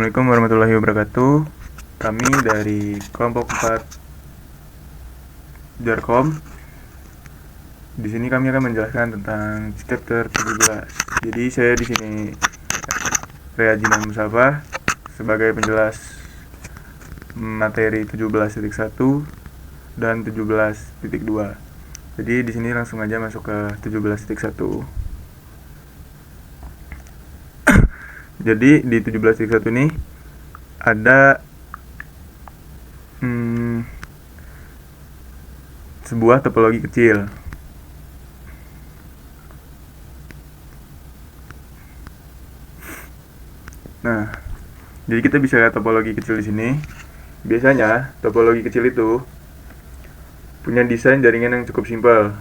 Assalamualaikum warahmatullahi wabarakatuh. Kami dari kelompok 4 Jarkom. Di sini kami akan menjelaskan tentang chapter 17. Jadi saya di sini Rea Jinan Musafah sebagai penjelas materi 17.1 dan 17.2. Jadi di sini langsung aja masuk ke 17.1. Jadi di 17.1 ini ada sebuah topologi kecil. Nah, jadi kita bisa lihat topologi kecil di sini. Biasanya topologi kecil itu punya desain jaringan yang cukup simpel.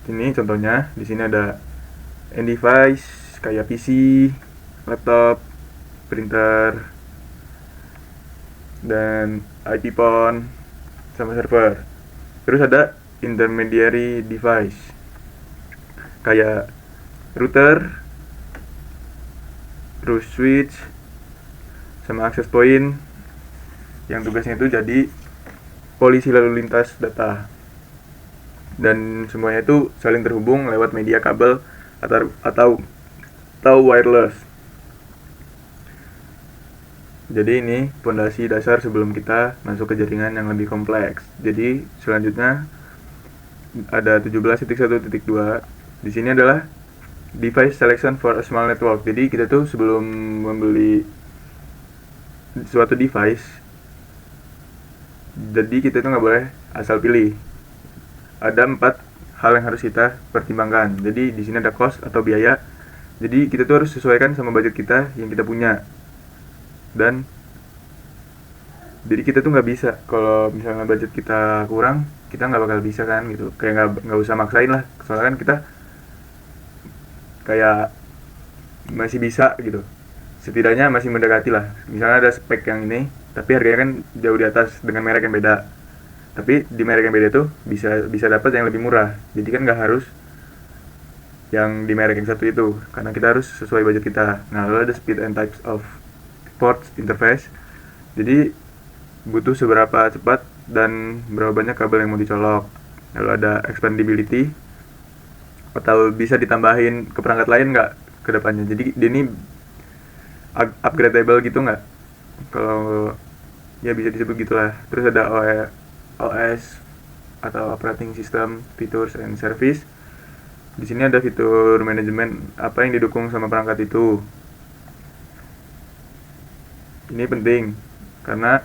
Ini contohnya, di sini ada end device kayak PC, laptop, printer, dan IP phone sama server. Terus ada intermediary device kayak router, terus switch, sama access point yang tugasnya itu jadi polisi lalu lintas data, dan semuanya itu saling terhubung lewat media kabel atau wireless. Jadi ini fondasi dasar sebelum kita masuk ke jaringan yang lebih kompleks. Jadi selanjutnya ada 17.1.2. Di sini adalah device selection for a small network. Jadi kita tuh sebelum membeli suatu device, jadi kita tuh nggak boleh asal pilih. Ada 4 hal yang harus kita pertimbangkan. Jadi di sini ada cost atau biaya. Jadi kita tuh harus sesuaikan sama budget kita yang kita punya. Dan jadi kita tuh nggak bisa, kalau misalnya budget kita kurang, kita nggak bakal bisa kan gitu. Kayak nggak usah maksain lah, soalnya kan kita kayak masih bisa gitu, setidaknya masih mendekati lah. Misalnya ada spek yang ini tapi harganya kan jauh di atas dengan merek yang beda, tapi di merek yang beda tuh bisa dapat yang lebih murah. Jadi kan nggak harus yang di merek yang satu itu, karena kita harus sesuai budget kita. Nah, lalu ada speed and types of ports interface. Jadi butuh seberapa cepat dan berapa banyak kabel yang mau dicolok. Lalu ada expandability, atau bisa ditambahin ke perangkat lain nggak ke depannya. Jadi ini upgradable gitu nggak, kalau ya bisa disebut gitulah. Terus ada OS atau operating system, features and service. Di sini ada fitur manajemen apa yang didukung sama perangkat itu. Ini penting karena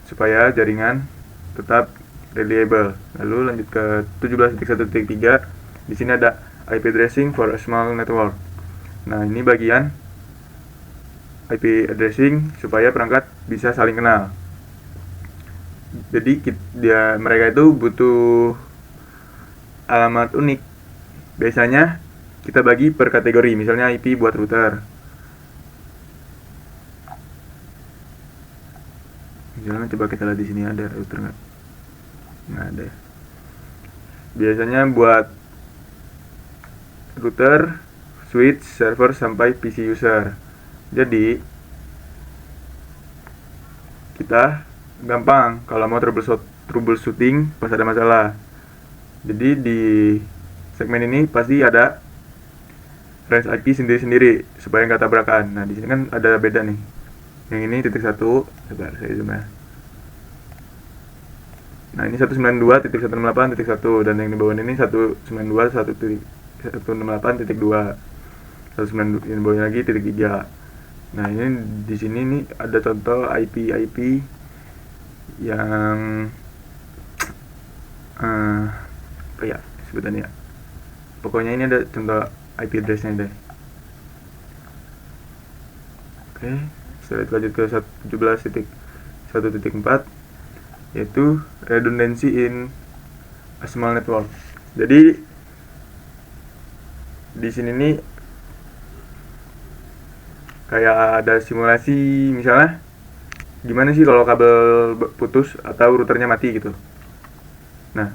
supaya jaringan tetap reliable. Lalu lanjut ke 17.1.3. Di sini ada IP addressing for a small network. Nah, ini bagian IP addressing supaya perangkat bisa saling kenal. Jadi mereka itu butuh alamat unik. Biasanya kita bagi per kategori, misalnya IP buat router. Misalnya coba kita lihat di sini ada router nggak? Nggak ada. Biasanya buat router, switch, server sampai PC user. Jadi kita gampang kalau mau troubleshooting pas ada masalah. Jadi di segmen ini pasti ada range IP sendiri-sendiri supaya nggak tabrakan. Nah, di sini kan ada beda nih. Yang ini titik 1, sebentar saya zoom ya. Nah, ini 192.168.1, dan yang di bawah ini 192.168.2. 192 yang bawahnya lagi titik 3. Nah, ini di sini nih ada contoh IP yang apa ya sebutannya. Pokoknya ini ada contoh IP address-nya deh. Oke, setelah itu lanjut ke 17.1.4, yaitu redundancy in a small network. Jadi di sini nih kayak ada simulasi, misalnya gimana sih kalau kabel putus atau routernya mati gitu. Nah,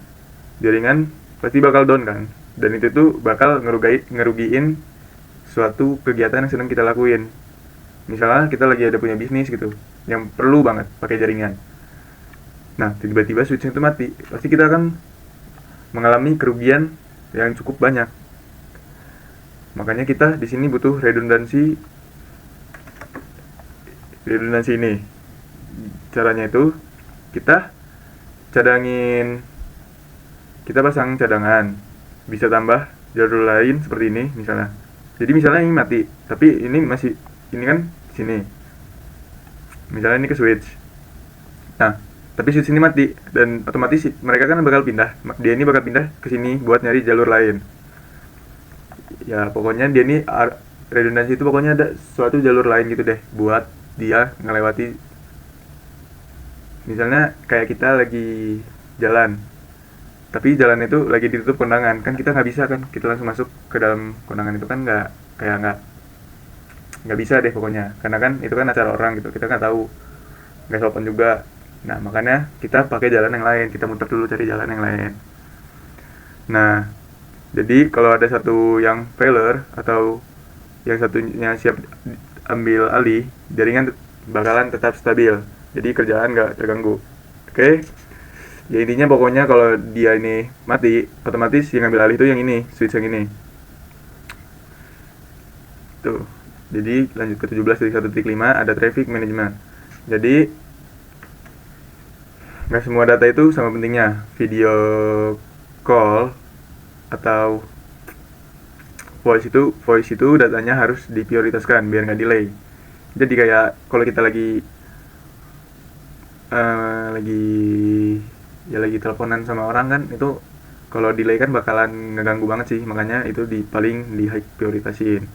jaringan pasti bakal down kan, dan itu tuh bakal ngerugiin suatu kegiatan yang sedang kita lakuin. Misalnya kita lagi ada punya bisnis gitu yang perlu banget pakai jaringan. Nah, tiba-tiba switching itu mati, pasti kita akan mengalami kerugian yang cukup banyak. Makanya kita di sini butuh redundansi ini. Caranya itu kita cadangin, kita pasang cadangan, bisa tambah jalur lain seperti ini misalnya. Jadi misalnya ini mati, tapi ini kan sini. Misalnya ini ke switch. Nah, tapi switch ini mati dan otomatis mereka kan bakal pindah. Dia ini bakal pindah ke sini buat nyari jalur lain. Ya pokoknya dia ini redundansi itu pokoknya ada suatu jalur lain gitu deh buat dia ngelewati. Misalnya kayak kita lagi jalan, tapi jalan itu lagi ditutup kondangan, kan kita nggak bisa kan kita langsung masuk ke dalam kondangan itu kan, nggak bisa deh pokoknya, karena kan itu kan acara orang gitu, kita nggak tahu, nggak sopan juga. Nah makanya kita pakai jalan yang lain, kita muter dulu cari jalan yang lain. Nah jadi kalau ada satu yang failure atau yang satunya siap ambil alih, jaringan bakalan tetap stabil, jadi kerjaan nggak terganggu. Oke, ya intinya pokoknya kalau dia ini mati, otomatis yang ngambil alih itu yang ini, switch yang ini tuh. Jadi lanjut ke 17.1.5, ada traffic management. Jadi nggak semua data itu sama pentingnya. Video call atau voice itu datanya harus diprioritaskan biar nggak delay. Jadi kayak kalau kita lagi teleponan sama orang kan, itu kalau delay kan bakalan ngeganggu banget sih, makanya itu paling di high prioritasin.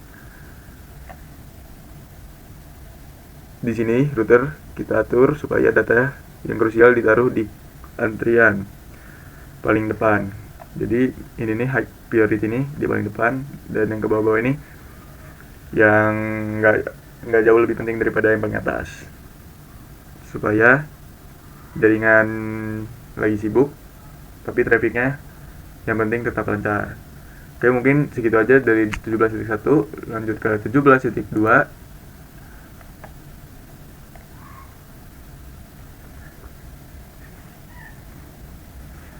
Di sini router kita atur supaya data yang krusial ditaruh di antrian paling depan. Jadi ini nih high priority nih di paling depan, dan yang ke bawah-bawah ini yang nggak jauh lebih penting daripada yang paling atas, supaya jaringan lagi sibuk tapi trafficnya yang penting tetap lancar. Oke, mungkin segitu aja dari 17.1. Lanjut ke 17.2.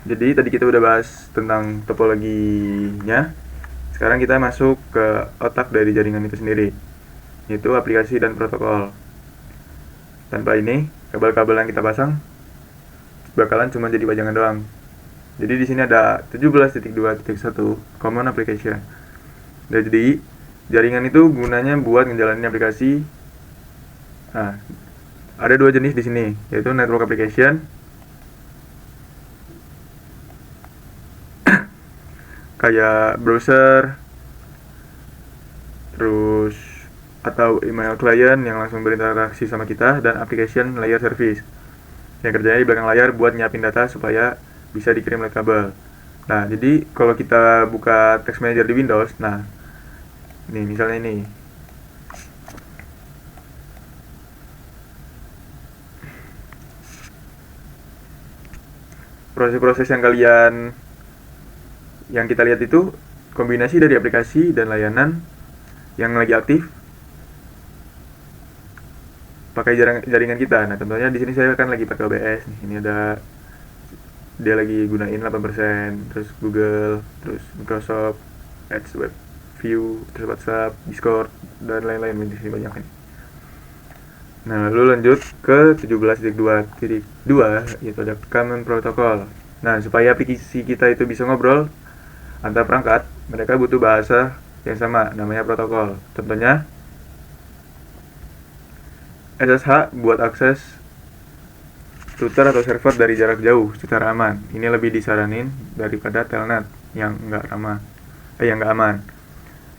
Jadi tadi kita udah bahas tentang topologinya. Sekarang kita masuk ke otak dari jaringan itu sendiri, yaitu aplikasi dan protokol. Tanpa ini, kabel-kabel yang kita pasang bakalan cuma jadi pajangan doang. Jadi di sini ada 17.2.1 Common Application. Jadi jaringan itu gunanya buat ngejalanin aplikasi. Nah, ada dua jenis di sini, yaitu network application kayak browser, terus atau email client yang langsung berinteraksi sama kita, dan application layer service yang kerjanya di belakang layar buat nyiapin data supaya bisa dikirim lewat kabel. Nah, jadi kalau kita buka text manager di Windows, nah nih misalnya ini, proses-proses yang kita lihat itu kombinasi dari aplikasi dan layanan yang lagi aktif pakai jaringan kita. Nah, contohnya di sini saya kan lagi pakai OBS nih. Ini ada dia lagi gunain 8%, terus Google, terus Microsoft Edge Web View, terus WhatsApp, Discord, dan lain-lain. Di sini banyak nih. Nah, lalu lanjut ke 17.2.2, yaitu ada Common Protocol. Nah, supaya aplikasi kita itu bisa ngobrol antar perangkat, mereka butuh bahasa yang sama, namanya protokol. Contohnya SSH buat akses router atau server dari jarak jauh secara aman. Ini lebih disaranin daripada telnet yang nggak aman.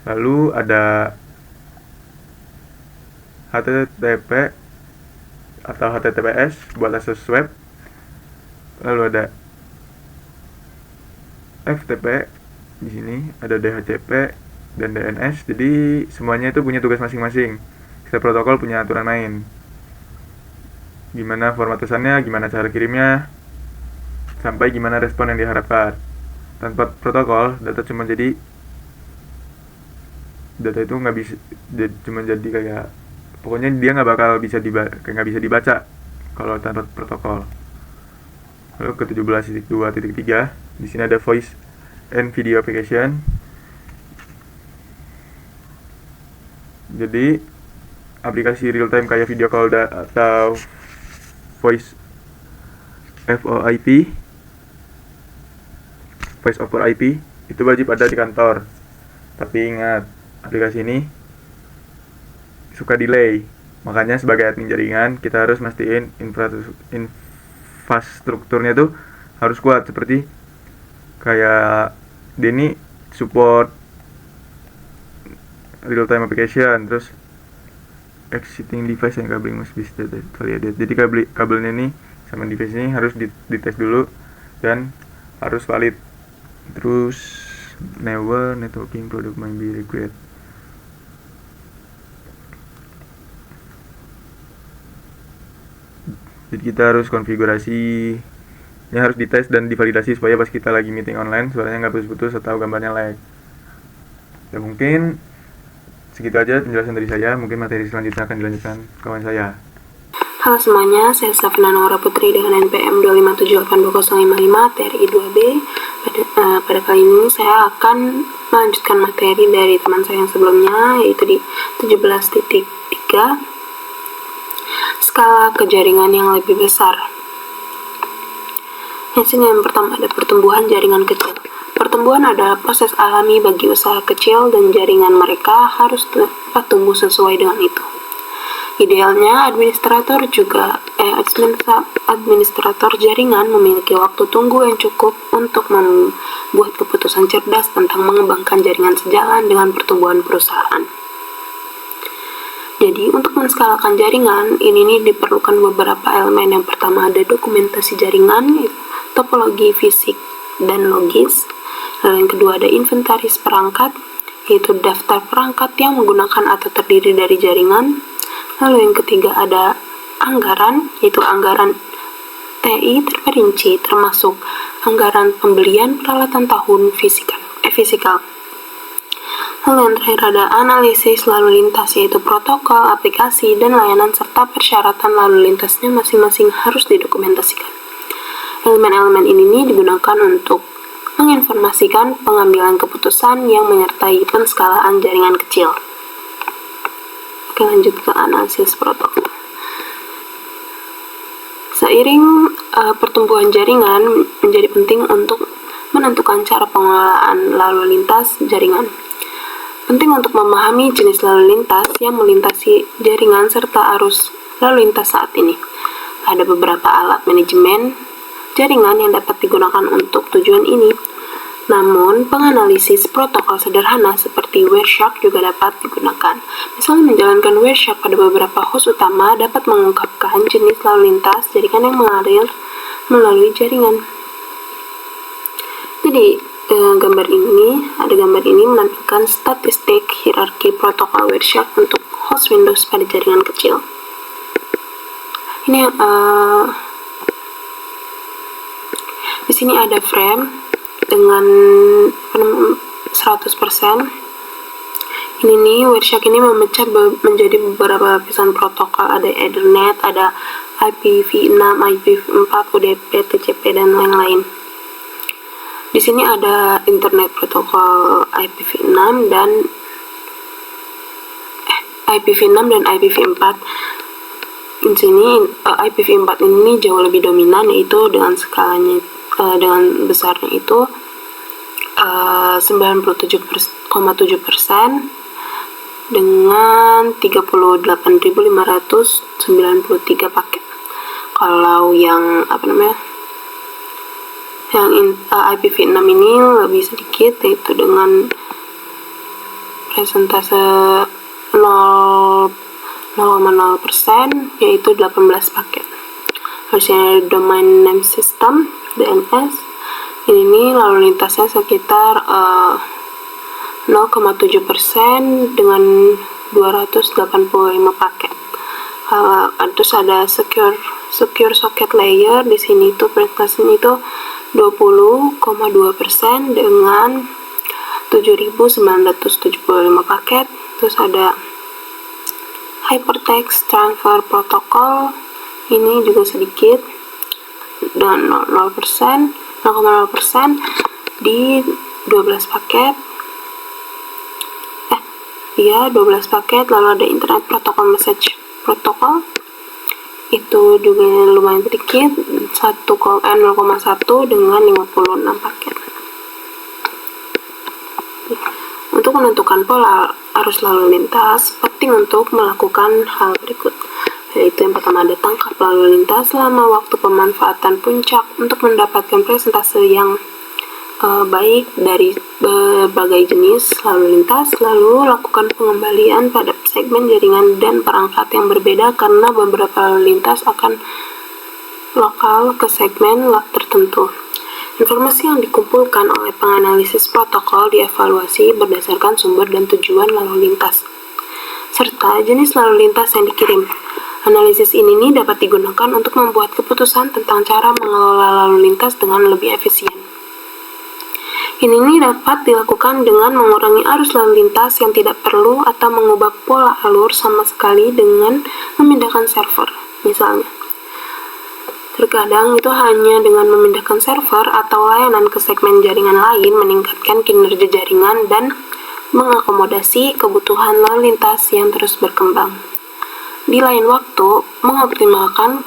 Lalu ada HTTP atau HTTPS buat akses web. Lalu ada FTP, di sini ada DHCP dan DNS. Jadi semuanya itu punya tugas masing-masing. Setiap protokol punya aturan main. Gimana format pesannya, gimana cara kirimnya, sampai gimana respon yang diharapkan. Tanpa protokol, data itu nggak bisa, cuma jadi kayak pokoknya dia nggak bakal bisa dibaca kalau tanpa protokol. Lalu ke 17.2.3 di sini ada voice and video application. Jadi aplikasi real time kayak video call atau voice VoIP, voice over IP itu wajib ada di kantor. Tapi ingat, aplikasi ini suka delay. Makanya sebagai admin jaringan kita harus mastiin infrastrukturnya tuh harus kuat, seperti kayak dia ini support real time application, terus exiting device and cabling must be stated validated. Jadi kabelnya ini sama device ini harus dites dulu dan harus valid. Terus never networking product may be required. Jadi kita harus konfigurasi ini harus dites dan divalidasi supaya pas kita lagi meeting online suaranya nggak putus-putus atau gambarnya lag. Dan mungkin segitu aja penjelasan dari saya. Mungkin materi selanjutnya akan dilanjutkan kawan saya. Halo semuanya, saya Safina Nora Putri dengan NPM 2578255 TRI 2B. Pada kali ini saya akan melanjutkan materi dari teman saya yang sebelumnya, yaitu di 17.3 skala kejaringan yang lebih besar. Yang pertama ada pertumbuhan jaringan kecil. Pertumbuhan adalah proses alami bagi usaha kecil dan jaringan mereka harus dapat tumbuh sesuai dengan itu. Idealnya administrator jaringan memiliki waktu tunggu yang cukup untuk membuat keputusan cerdas tentang mengembangkan jaringan sejalan dengan pertumbuhan perusahaan. Jadi untuk menskalakan jaringan ini diperlukan beberapa elemen. Yang pertama ada dokumentasi jaringan, topologi fisik dan logis. Lalu yang kedua ada inventaris perangkat, yaitu daftar perangkat yang menggunakan atau terdiri dari jaringan. Lalu yang ketiga ada anggaran, yaitu anggaran TI terperinci termasuk anggaran pembelian peralatan tahun fisikal. Lalu yang terakhir ada analisis lalu lintas, yaitu protokol, aplikasi, dan layanan serta persyaratan lalu lintasnya masing-masing harus didokumentasikan. Elemen-elemen ini digunakan untuk menginformasikan pengambilan keputusan yang menyertai penskalaan jaringan kecil. Oke, lanjut ke analisis protokol. Seiring pertumbuhan jaringan menjadi penting untuk menentukan cara pengelolaan lalu lintas jaringan. Penting untuk memahami jenis lalu lintas yang melintasi jaringan serta arus lalu lintas saat ini. Ada beberapa alat manajemen jaringan yang dapat digunakan untuk tujuan ini. Namun, penganalisis protokol sederhana seperti Wireshark juga dapat digunakan. Misalnya menjalankan Wireshark pada beberapa host utama dapat mengungkapkan jenis lalu lintas jaringan yang mengalir melalui jaringan. Jadi, gambar ini menampilkan statistik hierarki protokol Wireshark untuk host Windows pada jaringan kecil. Ini di sini ada frame dengan 100%. Ini nih Wireshark ini memecah menjadi beberapa lapisan protokol, ada Ethernet, ada IPv6, IPv4, UDP, TCP dan lain-lain. Di sini ada internet protokol IPv6 dan IPv4. Di sini IPv4 ini jauh lebih dominan, yaitu dengan skalanya dengan besarnya itu 97,7% dengan 38.593 paket. Kalau yang IPv6 ini lebih sedikit, yaitu dengan persentase 0,0%, yaitu 18 paket. Harusnya ada domain name system DNS. Ini lalu lintasnya sekitar 0,7% dengan 285 paket. Terus ada secure socket layer. Di sini itu presentasinya itu 20,2% dengan 7.975 paket. Terus ada Hypertext Transfer Protocol ini juga sedikit, dan 0,0% di 12 paket. 12 paket. Lalu ada Internet Protocol Message Protocol, itu juga lumayan sedikit, 0,1 dengan 56 paket. Untuk menentukan pola arus lalu lintas, penting untuk melakukan hal berikut, yaitu yang pertama ada tangkap lalu lintas selama waktu pemanfaatan puncak untuk mendapatkan presentase yang baik dari berbagai jenis lalu lintas. Lalu lakukan pengembalian pada segmen jaringan dan perangkat yang berbeda karena beberapa lalu lintas akan lokal ke segmen tertentu. Informasi yang dikumpulkan oleh penganalisis protokol dievaluasi berdasarkan sumber dan tujuan lalu lintas, serta jenis lalu lintas yang dikirim. Analisis ini dapat digunakan untuk membuat keputusan tentang cara mengelola lalu lintas dengan lebih efisien. Ini dapat dilakukan dengan mengurangi arus lalu lintas yang tidak perlu atau mengubah pola alur sama sekali dengan memindahkan server, misalnya. Terkadang itu hanya dengan memindahkan server atau layanan ke segmen jaringan lain meningkatkan kinerja jaringan dan mengakomodasi kebutuhan lalu lintas yang terus berkembang. Di lain waktu, mengoptimalkan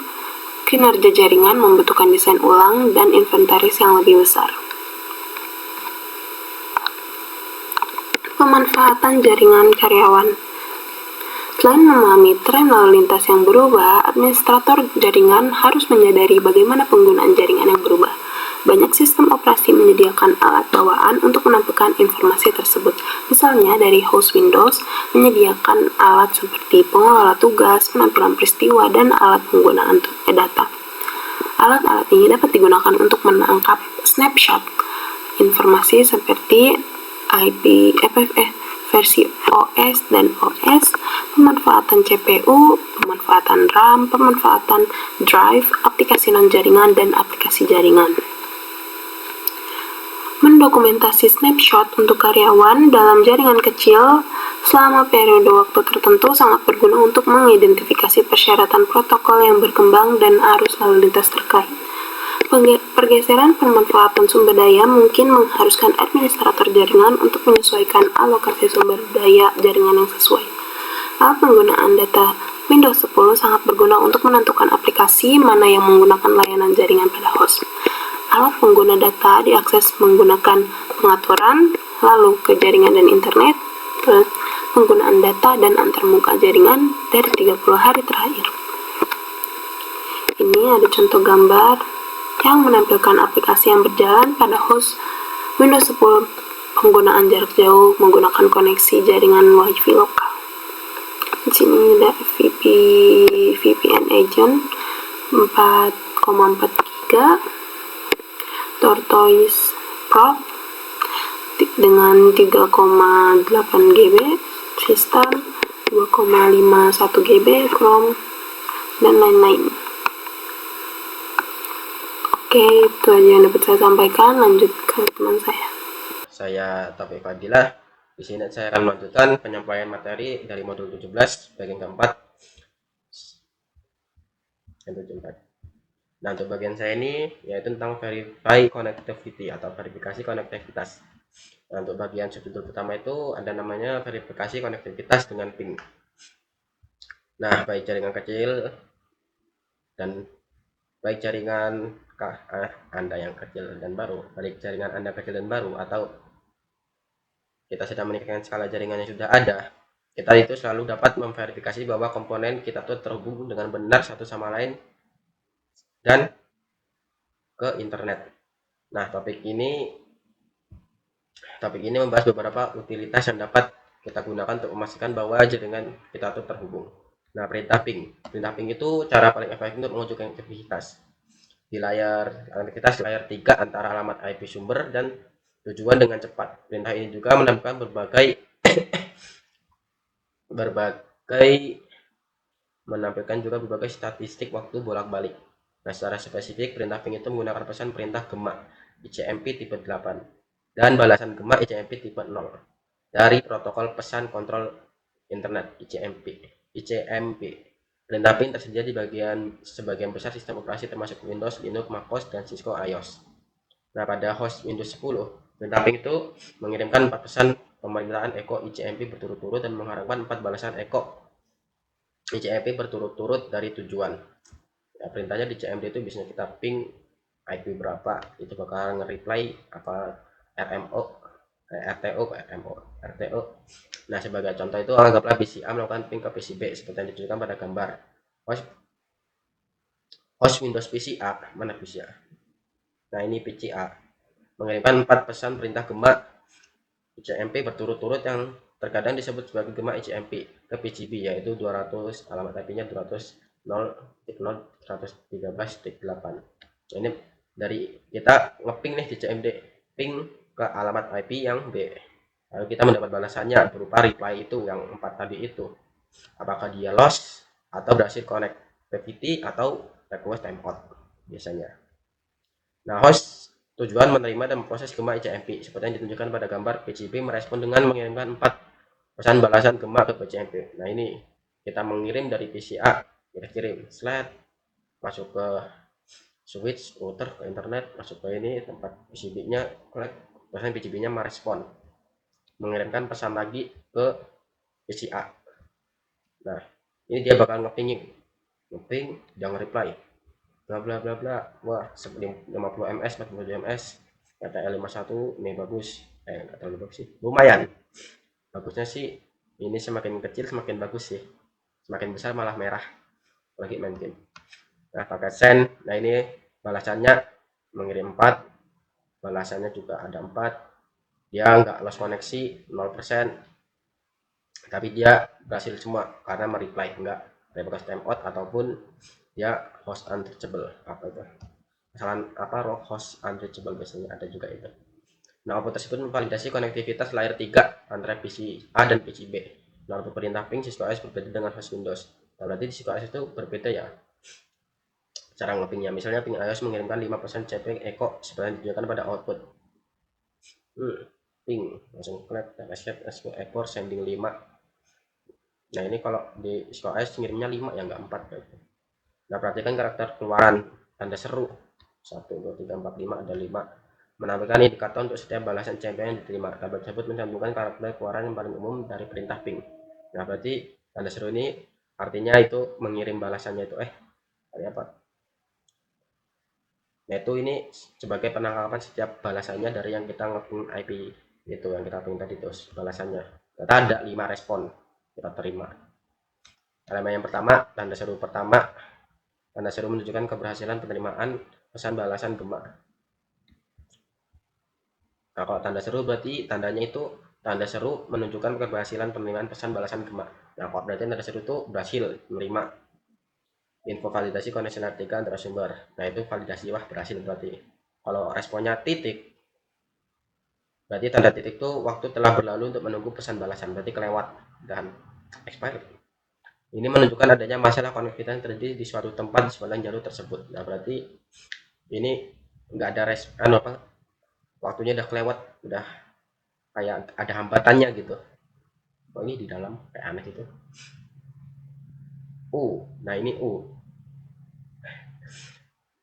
kinerja jaringan membutuhkan desain ulang dan inventaris yang lebih besar. Pemanfaatan jaringan karyawan. Selain memahami tren lalu lintas yang berubah, administrator jaringan harus menyadari bagaimana penggunaan jaringan yang berubah. Banyak sistem operasi menyediakan alat bawaan untuk menampilkan informasi tersebut. Misalnya dari host Windows menyediakan alat seperti pengelola tugas, penampilan peristiwa, dan alat penggunaan data. Alat-alat ini dapat digunakan untuk menangkap snapshot informasi seperti versi OS dan OS, pemanfaatan CPU, pemanfaatan RAM, pemanfaatan drive, aplikasi non-jaringan, dan aplikasi jaringan. Mendokumentasi snapshot untuk karyawan dalam jaringan kecil selama periode waktu tertentu sangat berguna untuk mengidentifikasi persyaratan protokol yang berkembang dan arus lalu lintas terkait. Pergeseran pemanfaatan sumber daya mungkin mengharuskan administrator jaringan untuk menyesuaikan alokasi sumber daya jaringan yang sesuai. Alat penggunaan data Windows 10 sangat berguna untuk menentukan aplikasi mana yang menggunakan layanan jaringan pada host. Alat pengguna data diakses menggunakan pengaturan, lalu ke jaringan dan internet, terus penggunaan data dan antarmuka jaringan dari 30 hari terakhir. Ini ada contoh gambar yang menampilkan aplikasi yang berjalan pada host Windows 10 penggunaan jarak jauh menggunakan koneksi jaringan WiFi lokal. Di sini ada VPN agent 4,4 GB, Tortoise Pro dengan 3,8 GB, sistem 2,51 GB, Chrome, dan lain-lain. Oke, itu aja yang dapat saya sampaikan. Lanjut ke teman saya. Saya Taufik Fadilah. Di sini saya akan melanjutkan penyampaian materi dari modul 17 bagian keempat. Nah, untuk bagian saya ini yaitu tentang verify connectivity atau verifikasi konektivitas. Nah, untuk bagian subjudul pertama itu ada namanya verifikasi konektivitas dengan ping. Nah, baik jaringan kecil dan baik jaringan Anda yang kecil dan baru, baik jaringan Anda kecil dan baru, atau kita sedang meningkatkan skala jaringan yang sudah ada, kita itu selalu dapat memverifikasi bahwa komponen kita tuh terhubung dengan benar satu sama lain dan ke internet. Nah, topik ini membahas beberapa utilitas yang dapat kita gunakan untuk memastikan bahwa jaringan kita tuh terhubung. Nah, perintah ping itu cara paling efektif untuk menunjukkan aktivitas di layar 3 antara alamat IP sumber dan tujuan dengan cepat. Perintah ini juga menampilkan berbagai statistik waktu bolak-balik. Nah, secara spesifik perintah ping itu menggunakan pesan perintah gema ICMP tipe 8 dan balasan gema ICMP tipe 0 dari protokol pesan kontrol internet ICMP ICMP. Perintah ping tersedia di sebagian besar sistem operasi termasuk Windows, Linux, macOS, dan Cisco iOS. Nah, pada host Windows 10, perintah ping itu mengirimkan 4 pesan pemerintahan echo ICMP berturut-turut dan mengharapkan 4 balasan echo ICMP berturut-turut dari tujuan. Ya, perintahnya di CMD itu biasanya kita ping IP berapa, itu bakal nge-reply apa RMO, RTO, RTO. Nah, sebagai contoh itu anggaplah PC A melakukan ping ke PC B seperti yang ditunjukkan pada gambar. Host Windows PC A, mana PC A? Nah, ini PC A mengirimkan 4 pesan perintah gema ICMP berturut-turut yang terkadang disebut sebagai gema ICMP ke PCB, yaitu 200, alamat IP-nya 200.0.113.8. Ini dari kita ngeping nih di CMD, ping ke alamat IP yang B, lalu kita mendapat balasannya berupa reply itu yang 4 tadi itu, apakah dia lost atau berhasil connectivity atau request timeout biasanya. Nah, host tujuan menerima dan memproses gema ICMP seperti yang ditunjukkan pada gambar. PCB merespon dengan mengirimkan 4 pesan balasan gema ke PCMP. Nah, ini kita mengirim dari PC A, kita kirim slide masuk ke switch router ke internet, masuk ke ini tempat PCB-nya, kemudian PCB-nya merespon mengirimkan pesan lagi ke PC A. Nah, ini dia bakal ngeping, jangan reply bla bla bla bla. Wah, 50 ms 40 ms kata L51 ini bagus, nggak terlalu bagus sih, lumayan bagusnya sih. Ini semakin kecil semakin bagus sih, semakin besar malah merah lagi main game. Nah, pakai send. Nah, ini balasannya mengirim 4, balasannya juga ada 4. Dia nggak lost koneksi 0%, tapi dia berhasil semua karena mereply, enggak request timeout ataupun dia host unreachable. Apa itu kesalahan apa host unreachable, biasanya ada juga itu. Nah, output tersebut memvalidasi konektivitas layer 3 antara PC A dan PC B. Nah, output perintah ping Cisco OS berbeda dengan host Windows. Nah, berarti di Cisco OS itu berbeda ya cara ngepingnya. Misalnya ping iOS mengirimkan 5% CP echo seperti yang ditunjukkan pada output. Ping langsung klik escape export sending 5. Nah, ini kalau di Cisco OS ngirimnya 5 ya, enggak 4 berarti. Nah, perhatikan karakter keluaran tanda seru 1, 2, 3, 4, 5, ada 5 menampilkan indikator untuk setiap balasan CMP yang diterima. Tabel tersebut mencantumkan karakter keluaran yang paling umum dari perintah ping. Nah, berarti tanda seru ini artinya itu mengirim balasannya itu apa? Nah, itu ini sebagai penangkapan setiap balasannya dari yang kita ngeping IP itu yang kita ping tadi terus balasannya. Ternyata ada 5 respon kita terima. Elemen yang pertama, tanda seru pertama. Tanda seru menunjukkan keberhasilan penerimaan pesan balasan gema. Nah, kalau tanda seru berarti tandanya itu tanda seru menunjukkan keberhasilan penerimaan pesan balasan gema. Nah, kalau berarti tanda seru itu berhasil menerima info validasi koneksionalitas antara sumber. Nah, itu validasi, wah berhasil berarti. Kalau responnya titik, berarti tanda titik itu waktu telah berlalu untuk menunggu pesan balasan, berarti kelewat dan expired. Ini menunjukkan adanya masalah konektivitas yang terjadi di suatu tempat di sepanjang jalur tersebut. Nah, berarti ini nggak ada waktunya udah kelewat, udah kayak ada hambatannya gitu. Oh, ini di dalam kayak aneh gitu. Nah ini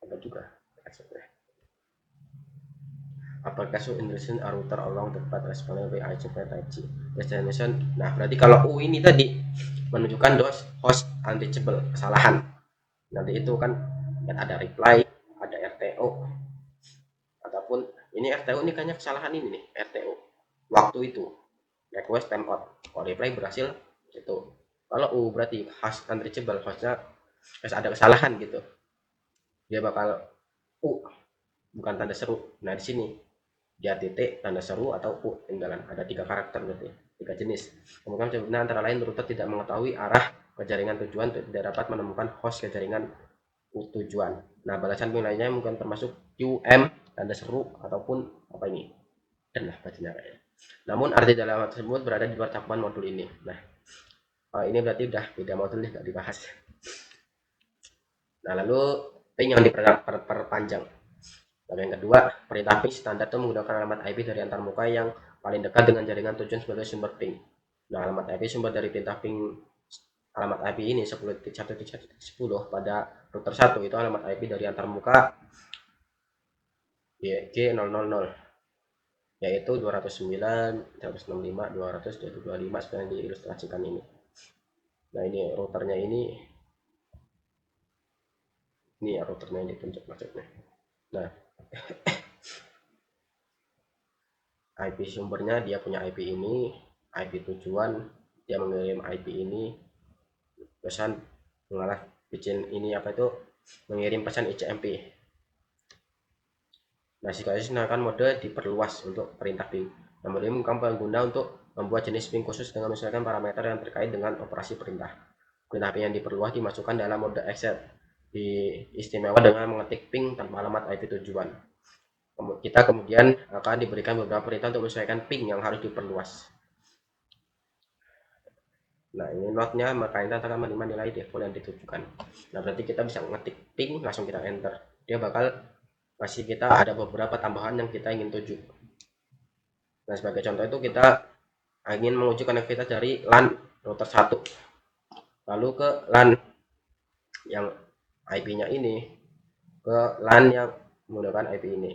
apa juga. Application instruction are router along the path responding by ICP Type C destination. Nah, berarti kalau ini tadi menunjukkan host unreachable, kesalahan. Nanti itu kan ada reply, ada RTO, ataupun ini RTO ini kayaknya kesalahan ini nih, RTO waktu itu request timeout. Kalau reply berhasil itu. Kalau berarti host unreachable, hostnya ada kesalahan gitu, dia bakal bukan tanda seru. Nah, di sini dia titik, tanda seru, atau tinggalan. Ada 3 karakter berarti, 3 jenis. Kemudian sebutnya antara lain router tidak mengetahui arah ke jaringan tujuan, tidak dapat menemukan host ke jaringan tujuan. Nah, balasan lainnya mungkin termasuk QM, tanda seru, ataupun apa ini dan lah bacanya kayaknya. Namun arti dalam tersebut berada di luar cakupan modul ini. Nah, ini berarti udah beda modul nih, nggak dibahas. Nah, lalu ping yang diperpanjang. Lalu yang kedua, perintah ping standar itu menggunakan alamat IP dari antarmuka yang paling dekat dengan jaringan tujuan sebagai sumber ping. Nah, alamat IP sumber dari perintah ping alamat IP ini 10.1.1.10 pada router 1 itu alamat IP dari antarmuka G000 yaitu 209, 165, 200, 225 seperti yang diilustrasikan ini. Nah ini routernya ini ya routernya yang ditunjuk maksudnya. Nah IP sumbernya dia punya IP ini, IP tujuan dia mengirim IP ini pesan bikin ini apa itu mengirim pesan ICMP. Nah, sekaligus gunakan mode diperluas untuk perintah ping. Nah, mode ini membuka pengguna untuk membuat jenis ping khusus dengan menyesuaikan parameter yang terkait dengan operasi perintah. Perintah ping yang diperluas dimasukkan dalam mode accept. Istimewa dengan mengetik ping tanpa alamat IP tujuan. Kita kemudian akan diberikan beberapa perintah untuk menyesuaikan ping yang harus diperluas. Nah, ini notnya maka kita akan menerima nilai default yang ditujukan. Nah, berarti kita bisa mengetik ping langsung kita enter. Dia bakal masih kita ada beberapa tambahan yang kita ingin tuju. Nah, sebagai contoh itu kita ingin menguji konektivitas dari LAN router 1 lalu ke LAN yang IP-nya ini ke LAN yang menggunakan IP ini.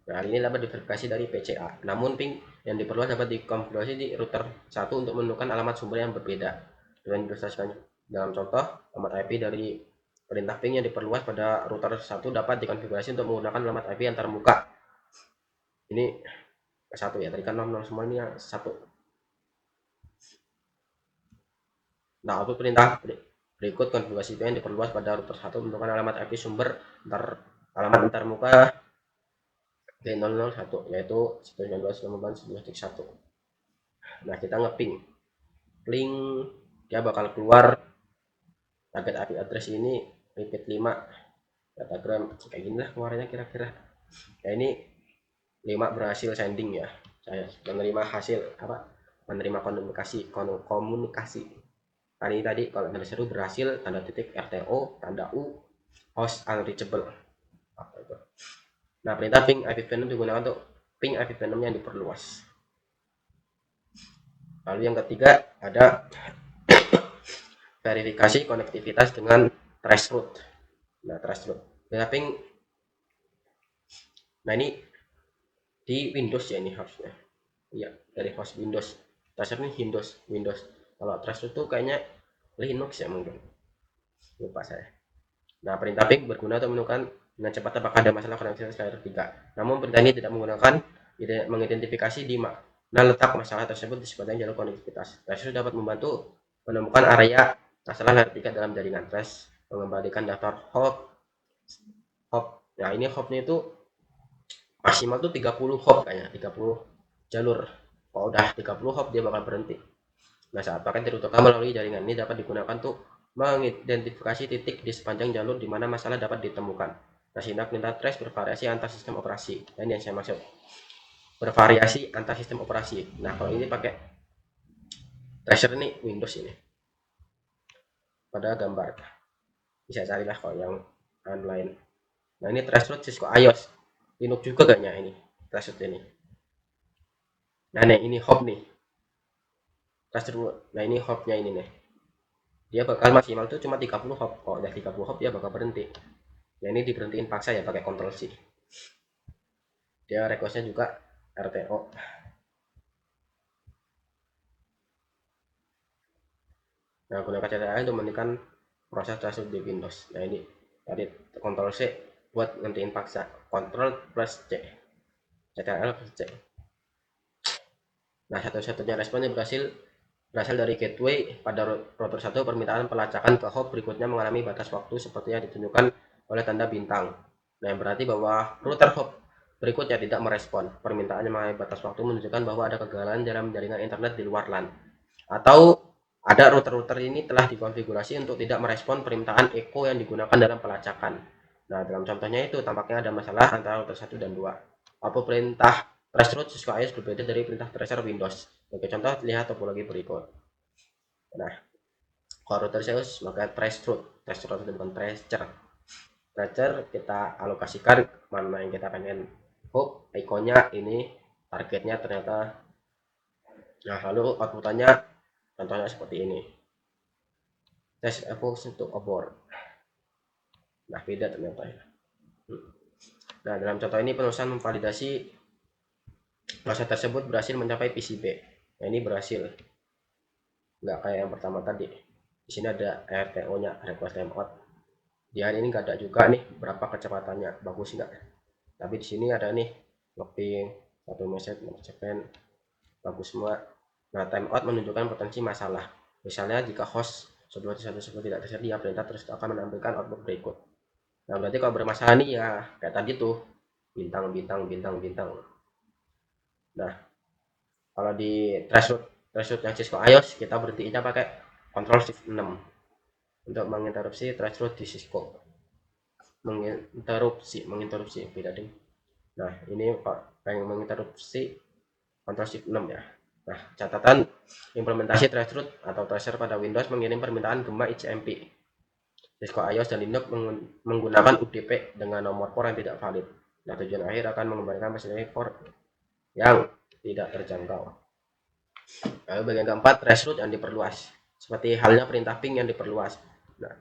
Nah, ini dapat diverifikasi dari PCA. Namun ping yang diperluas dapat dikonfigurasi di router 1 untuk menentukan alamat sumber yang berbeda. Dengan diilustrasikan dalam contoh, alamat IP dari perintah ping yang diperluas pada router 1 dapat dikonfigurasi untuk menggunakan alamat IP antarmuka. Ini satu ya, tadi kan 00 semua ini yang satu. Nah, output perintah berikut konfigurasi IP yang diperluas pada router 1 menentukan alamat IP sumber alamat antarmuka D001 yaitu 192.168.1.1. Nah, kita ngeping link dia bakal keluar target IP address ini repeat 5 datagram kayak gini lah keluarnya kira-kira. Ya ini 5 berhasil sending ya. Saya menerima hasil menerima komunikasi. Kali ini tadi kalau tanda seru berhasil tanda titik RTO, tanda U, host unreachable. Nah, perintah ping IP venom digunakan untuk ping IP venom yang diperluas. Lalu yang ketiga ada verifikasi konektivitas dengan traceroute. Nah, traceroute. Ping. Nah, ini di Windows ya ini harusnya. Iya, dari host Windows. Traceroute ini Windows. Kalau traceroute itu kayaknya Linux ya mungkin. Lupa saya. Nah, perintah ping berguna untuk menentukan dengan cepat apakah ada masalah konektivitas layer 3. Namun perintah ini tidak mengidentifikasi di mana letak masalah tersebut di sepanjang jalur konektivitas. Traceroute dapat membantu menemukan area masalah layer 3 dalam jaringan trace, mengembalikan daftar hop. Nah, ini hopnya itu maksimal tuh 30 hop kayaknya, 30 jalur. Kalau udah 30 hop dia bakal berhenti. Nah, saat paket dirututkan melalui jaringan ini dapat digunakan untuk mengidentifikasi titik di sepanjang jalur di mana masalah dapat ditemukan. Nah, sehingga perintah trace bervariasi antar sistem operasi. Nah, ini yang saya maksud. Bervariasi antar sistem operasi. Nah, kalau ini pakai tracer ini Windows ini. Pada gambar. Bisa carilah kalau yang online. Nah, ini traceroute Cisco iOS. Linux juga kayaknya ini traceroute ini. Nah, ini hop nih. Traceroute. Nah, ini hopnya ini nih. Dia bakal maksimal tuh cuma 30 hop. Kalau udah 30 hop dia bakal berhenti. Ya ini diberhentiin paksa ya pakai Ctrl C. Dia requestnya juga RTO. Nah, gunakan CTRL untuk menghentikan proses traceroute di Windows. Nah, ini tadi Ctrl C buat ngentiin paksa. Ctrl plus C. CTRL plus C. Nah, satu-satunya respon yang berasal dari gateway pada router 1 permintaan pelacakan ke hop berikutnya mengalami batas waktu seperti yang ditunjukkan oleh tanda bintang. Nah, yang berarti bahwa router hop berikutnya tidak merespon. Permintaannya mengalami batas waktu menunjukkan bahwa ada kegagalan dalam jaringan internet di luar LAN. Atau ada router-router ini telah dikonfigurasi untuk tidak merespon permintaan echo yang digunakan dalam pelacakan. Nah, dalam contohnya itu tampaknya ada masalah antara router 1 dan 2. Apa perintah traceroute Cisco iOS berbeda dari perintah tracer Windows? Sebagai contoh, lihat topologi berikut. Nah, kalau router iOS maka traceroute bukan tracer. Tracer kita alokasikan mana yang kita pengen. Ikonnya ini, targetnya ternyata. Nah, lalu outputannya contohnya seperti ini. tes evaluasi untuk abort. Nah, beda ternyata ya. Nah, dalam contoh ini perusahaan memvalidasi proses tersebut berhasil mencapai PCB. Nah, ini berhasil. Nggak kayak yang pertama tadi. Di sini ada RTO-nya, request timeout. Di hari ini nggak ada juga nih berapa kecepatannya, bagus nggak? Tapi di sini ada nih looping, satu message, bagus semua. Nah, timeout menunjukkan potensi masalah. Misalnya jika host 11.1 tidak tersedia, perintah terus akan menampilkan output berikut. Nah, berarti kalau bermasalah nih ya kayak tadi tuh bintang. Nah, kalau di threshold yang Cisco iOS kita berhentinya pakai Ctrl Shift 6 untuk menginterupsi threshold di Cisco. Menginterupsi beda ding. Nah, ini Pak pengen menginterupsi Ctrl Shift 6 ya. Nah, catatan implementasi threshold atau tracer pada Windows mengirim permintaan gema ICMP. Cisco iOS dan Linux menggunakan UDP dengan nomor port yang tidak valid. Nah, tujuan akhir akan mengembalikan masing-masing port yang tidak terjangkau. Lalu bagian keempat, threshold yang diperluas. Seperti halnya perintah ping yang diperluas. Nah,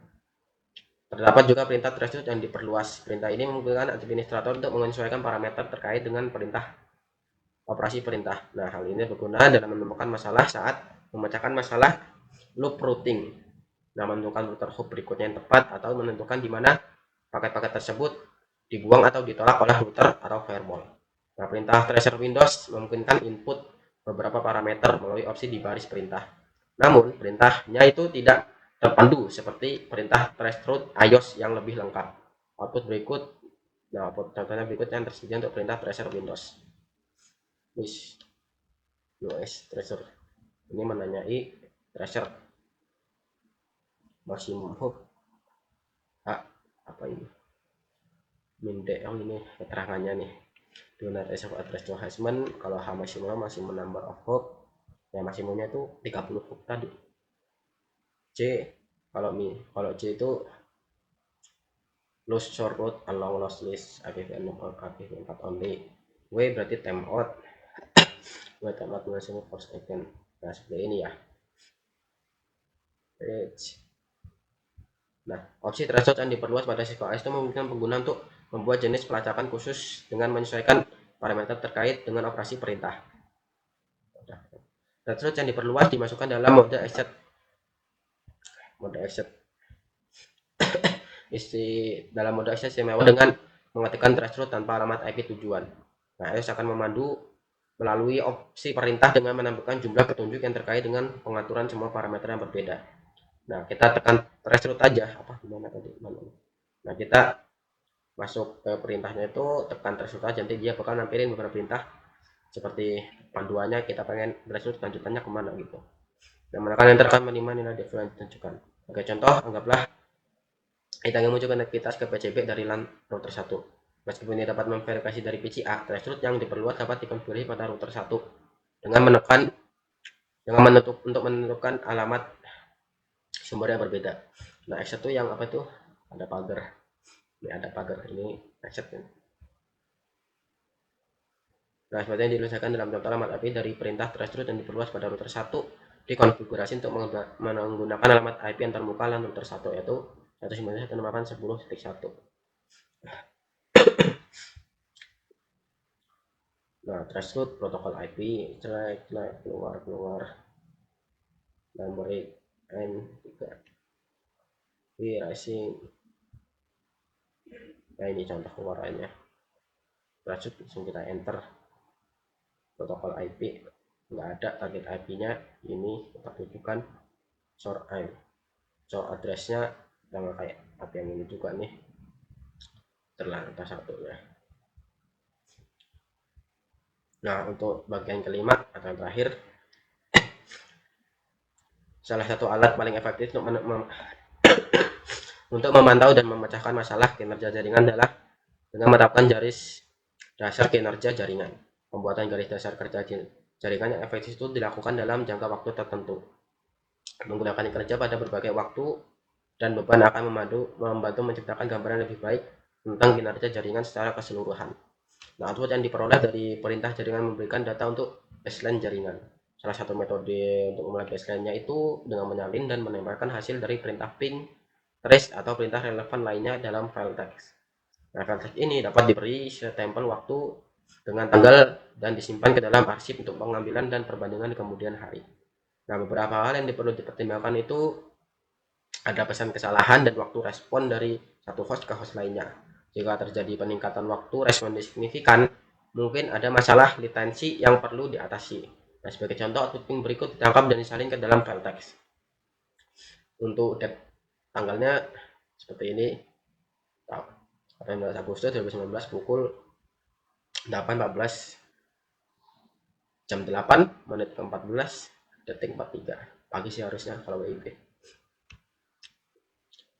terdapat juga perintah threshold yang diperluas. Perintah ini memungkinkan administrator untuk menyesuaikan parameter terkait dengan perintah operasi perintah. Nah, hal ini berguna dalam menemukan masalah saat memecahkan masalah loop routing. Nah, menentukan router hop berikutnya yang tepat atau menentukan di mana paket-paket tersebut dibuang atau ditolak oleh router atau firewall. Nah, perintah tracer Windows memungkinkan input beberapa parameter melalui opsi di baris perintah. Namun, perintahnya itu tidak terpandu seperti perintah threshold iOS yang lebih lengkap. Output berikut, nah output contohnya berikut yang tersedia untuk perintah tracer Windows. US tracer ini menanyai tracer maksimum hop apa ini ini keterangannya nih. Do not reserve address to harassment. Kalau H maksimum number of hop ya maksimumnya itu 30 hop tadi. C kalau C itu loose short route along lost list IPv6 or IPv4 only. W berarti timeout. W timeout maximum force action. Nah, seperti ini ya. Nah, opsi threshold yang diperluas pada Cisco iOS itu memungkinkan pengguna untuk membuat jenis pelacakan khusus dengan menyesuaikan parameter terkait dengan operasi perintah. Threshold yang diperluas dimasukkan dalam mode asset. Dalam mode akses istimewa dengan mengetikkan threshold tanpa alamat IP tujuan. Nah, iOS akan memandu melalui opsi perintah dengan menampilkan jumlah petunjuk yang terkait dengan pengaturan semua parameter yang berbeda. Nah, kita tekan threshold aja. Nah, kita masuk ke perintahnya itu tekan threshold aja, nanti dia bakal nampilin beberapa perintah seperti panduannya, kita pengen threshold lanjutannya kemana gitu. Dan menekan enter akan menerima nilai default yang ditentukan. Oke, contoh anggaplah kita ingin muncul konektivitas ke PCB dari LAN router 1. Meskipun ini dapat memverifikasi dari PCA, threshold yang diperluas dapat dikonfigurasi pada router 1 dengan untuk menentukan alamat sumber yang berbeda. Nah, X1 yang apa itu? Ada pagar. Ini ada pagar. Ini X1. Nah, seperti yang diluncurkan dalam contoh alamat IP dari perintah threshold yang diperluas pada router 1 dikonfigurasi untuk menggunakan alamat IP yang terbuka LAN router 1 yaitu 191.10.1. Nah, threshold protokol IP select keluar number N3 rising. Nah, ini contoh keluarannya. Threshold langsung kita enter. Protokol IP nggak ada, target IP-nya ini kita tunjukkan source address-nya sama kayak IP yang ini juga nih, terlantar satu ya. Nah, untuk bagian kelima atau yang terakhir, salah satu alat paling efektif untuk memantau dan memecahkan masalah kinerja jaringan adalah dengan menerapkan garis dasar kinerja jaringan. Pembuatan garis dasar kerja jaringan yang efektif itu dilakukan dalam jangka waktu tertentu. Menggunakan kerja pada berbagai waktu dan beban akan membantu menciptakan gambaran lebih baik tentang kinerja jaringan secara keseluruhan. Nah, output yang diperoleh dari perintah jaringan memberikan data untuk baseline jaringan. Salah satu metode untuk memulai baseline-nya itu dengan menyalin dan menempelkan hasil dari perintah ping, trace, atau perintah relevan lainnya dalam file teks. Nah, file teks ini dapat diberi stempel waktu dengan tanggal dan disimpan ke dalam arsip untuk pengambilan dan perbandingan di kemudian hari. Nah, beberapa hal yang perlu dipertimbangkan itu ada pesan kesalahan dan waktu respon dari satu host ke host lainnya. Jika terjadi peningkatan waktu respon signifikan, mungkin ada masalah latensi yang perlu diatasi. Nah, sebagai contoh, output ping berikut ditangkap dan disalin ke dalam file teks. Untuk tanggalnya seperti ini, 18 Agustus 2019 pukul 8.14 jam 8 menit ke 14 detik 43 pagi sih harusnya kalau WIB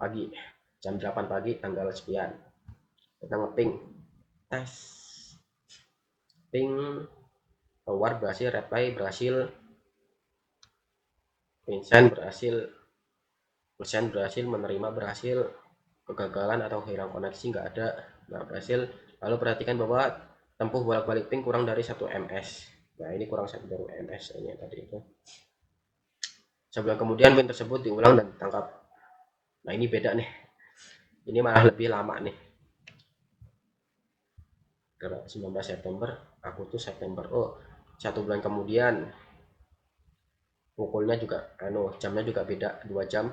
pagi jam 8 pagi tanggal sekian. Kita ngeping tes ping keluar berhasil, reply berhasil, Vincent berhasil, menerima berhasil, kegagalan atau hilang koneksi nggak ada. Nah, berhasil. Lalu perhatikan bahwa tempuh bolak-balik ping kurang dari 1 ms. Nah, ini kurang 1 ms ini tadi itu. Sebulan kemudian ping tersebut diulang dan ditangkap. Nah, ini beda nih. Ini malah lebih lama nih. 19 September, Agustus, September. Oh, 1 bulan kemudian. Pukulnya juga, jamnya juga beda 2 jam.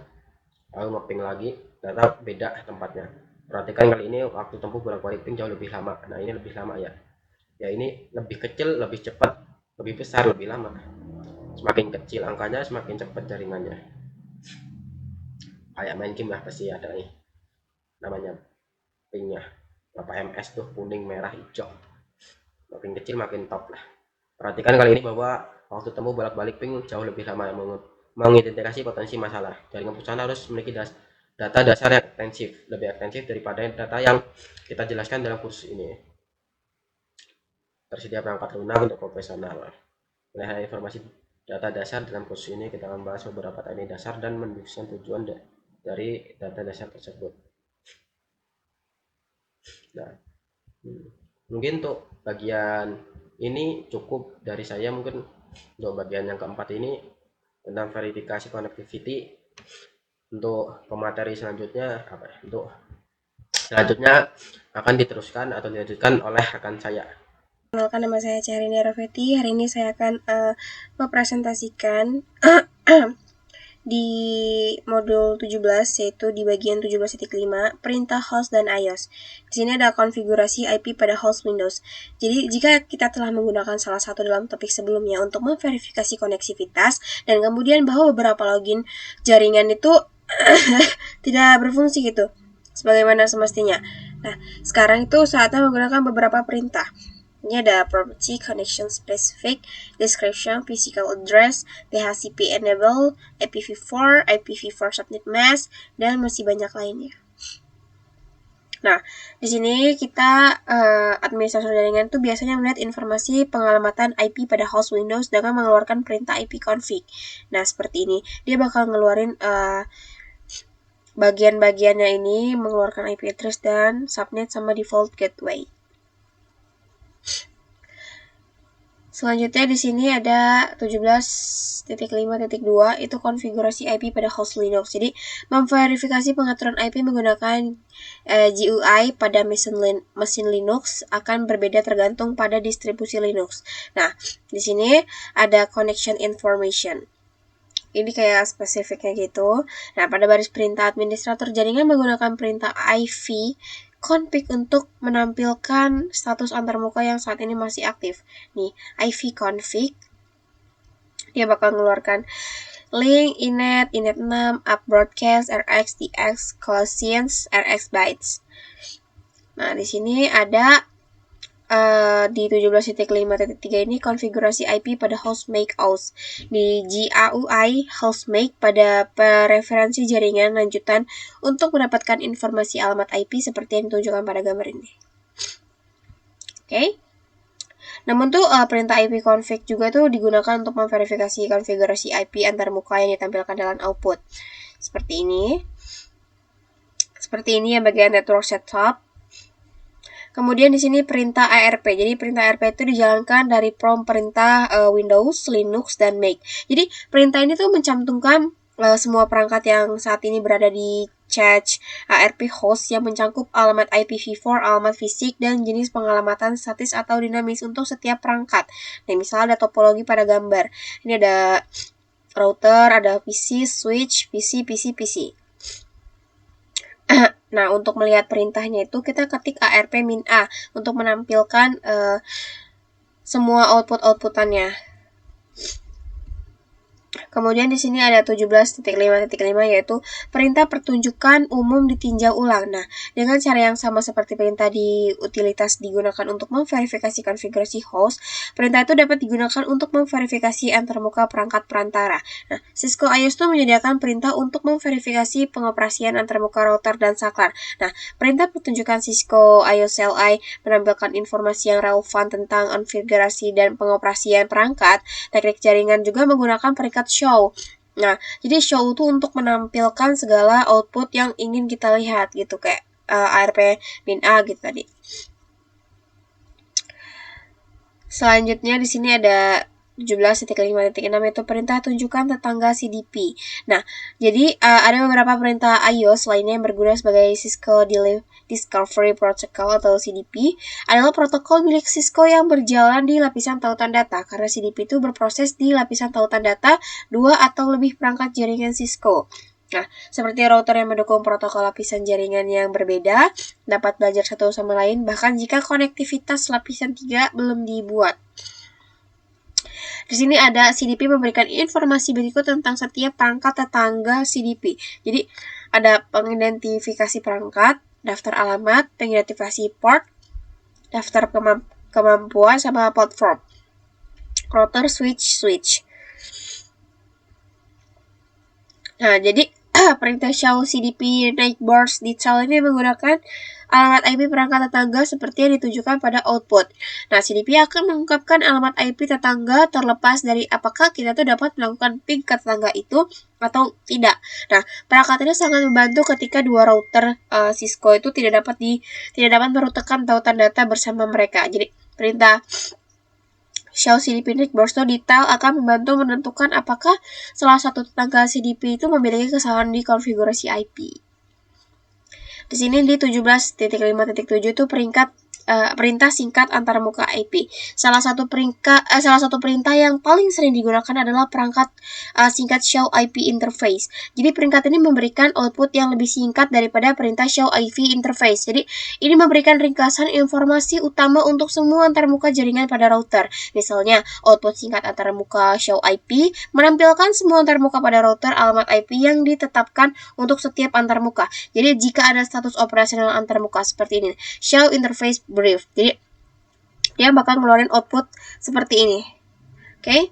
Lalu ngeping lagi, ternyata beda tempatnya. Perhatikan kali ini waktu tempuh bolak-balik ping jauh lebih lama. Nah, ini lebih lama ya. Ya, ini lebih kecil, lebih cepat, lebih besar, lebih lama. Semakin kecil angkanya, semakin cepat jaringannya. Kayak main game lah pasti ada nih. Namanya pingnya. Berapa ms tuh, kuning, merah, hijau. Makin kecil makin top lah. Perhatikan kali ini bahwa waktu tempuh bolak-balik ping jauh lebih lama mengidentifikasi potensi masalah. Jaringan perusahaan harus memiliki data dasar yang lebih ekstensif daripada data yang kita jelaskan dalam kursus ini. Tersedia perangkat lunak untuk profesional. Oleh informasi data dasar dalam kursus ini kita akan membahas beberapa teknik dasar dan mendiskusikan tujuan dari data dasar tersebut. Nah, mungkin untuk bagian ini cukup dari saya. Mungkin untuk bagian yang keempat ini tentang verifikasi connectivity. Untuk pemateri selanjutnya untuk selanjutnya akan diteruskan atau dilanjutkan oleh rekan saya. Kenalkan, nama saya Charini Arafeti. Hari ini saya akan mempresentasikan di modul 17, yaitu di bagian 17.5 perintah host dan iOS. Di sini ada konfigurasi IP pada host Windows. Jadi jika kita telah menggunakan salah satu dalam topik sebelumnya untuk memverifikasi koneksivitas dan kemudian bahwa beberapa login jaringan itu tidak berfungsi gitu sebagaimana semestinya. Nah, sekarang itu saatnya menggunakan beberapa perintah. Ini ada property, connection specific, description, physical address, DHCP enable, IPv4, IPv4 subnet mask, dan masih banyak lainnya. Nah, di sini kita administrator jaringan itu biasanya melihat informasi pengalamatan IP pada host Windows dengan mengeluarkan perintah ipconfig. Nah, seperti ini. Dia bakal ngeluarin bagian-bagiannya ini, mengeluarkan IP address dan subnet sama default gateway. Selanjutnya di sini ada 17.5.2 itu konfigurasi IP pada host Linux. Jadi memverifikasi pengaturan IP menggunakan GUI pada mesin Linux akan berbeda tergantung pada distribusi Linux. Nah, di sini ada connection information. Ini kayak spesifiknya gitu. Nah, pada baris perintah administrator jaringan menggunakan perintah IV config untuk menampilkan status antarmuka yang saat ini masih aktif. Nih, IV config dia bakal mengeluarkan link, inet 6, up broadcast, rx, dx, closians, rx bytes. Nah, di sini ada di 17.5.3 ini konfigurasi IP pada host make aus. Di GAUI host make pada preferensi jaringan lanjutan untuk mendapatkan informasi alamat IP seperti yang ditunjukkan pada gambar ini. Oke. Namun tuh perintah IP config juga tuh digunakan untuk memverifikasi konfigurasi IP antarmuka yang ditampilkan dalam output. Seperti ini. Seperti ini yang bagian network setup. Kemudian di sini perintah ARP. Jadi perintah ARP itu dijalankan dari prompt perintah Windows, Linux, dan Mac. Jadi perintah ini tuh mencantumkan semua perangkat yang saat ini berada di cache ARP host yang mencakup alamat IPv4, alamat fisik, dan jenis pengalamatan statis atau dinamis untuk setiap perangkat. Nah, misalnya ada topologi pada gambar. Ini ada router, ada PC, switch, PC. Nah, untuk melihat perintahnya itu kita ketik ARP-A untuk menampilkan semua output-outputannya. Kemudian di sini ada 17.5.5 yaitu perintah pertunjukan umum ditinjau ulang. Nah, dengan cara yang sama seperti perintah di utilitas digunakan untuk memverifikasi konfigurasi host, perintah itu dapat digunakan untuk memverifikasi antarmuka perangkat perantara. Nah, Cisco IOS itu menyediakan perintah untuk memverifikasi pengoperasian antarmuka router dan saklar. Nah, perintah pertunjukan Cisco IOS CLI menampilkan informasi yang relevan tentang konfigurasi dan pengoperasian perangkat. Teknik jaringan juga menggunakan peringkat show. Nah, jadi show itu untuk menampilkan segala output yang ingin kita lihat gitu, kayak ARP-A gitu tadi. Selanjutnya di sini ada 17.5.6 itu perintah tunjukkan tetangga CDP. Nah, jadi ada beberapa perintah iOS lainnya yang berguna sebagai Cisco Discovery Protocol atau CDP adalah protokol milik Cisco yang berjalan di lapisan tautan data, karena CDP itu berproses di lapisan tautan data 2 atau lebih perangkat jaringan Cisco. Nah, seperti router yang mendukung protokol lapisan jaringan yang berbeda, dapat belajar satu sama lain, bahkan jika konektivitas lapisan 3 belum dibuat. Di sini ada CDP memberikan informasi berikut tentang setiap perangkat tetangga CDP. Jadi, ada pengidentifikasi perangkat, daftar alamat, pengidentifikasi port, daftar kemampuan, sama platform. Router, switch. Nah, jadi perintah show CDP neighbors detail ini menggunakan alamat IP perangkat tetangga seperti yang ditunjukkan pada output. Nah, CDP akan mengungkapkan alamat IP tetangga terlepas dari apakah kita tuh dapat melakukan ping ke tetangga itu atau tidak. Nah, perangkat ini sangat membantu ketika dua router Cisco itu tidak dapat merutekan tautan data bersama mereka. Jadi, perintah show CDP neighbors detail akan membantu menentukan apakah salah satu tetangga CDP itu memiliki kesalahan di konfigurasi IP. Di sini di 17.5.7 itu perintah singkat antarmuka IP. Salah satu perintah yang paling sering digunakan adalah perangkat singkat show IP interface. Jadi perintah ini memberikan output yang lebih singkat daripada perintah show IP interface. Jadi ini memberikan ringkasan informasi utama untuk semua antarmuka jaringan pada router. Misalnya, output singkat antarmuka show IP menampilkan semua antarmuka pada router alamat IP yang ditetapkan untuk setiap antarmuka. Jadi jika ada status operasional antarmuka seperti ini, show interface brief. Jadi dia bakal ngeluarin output seperti ini. Oke.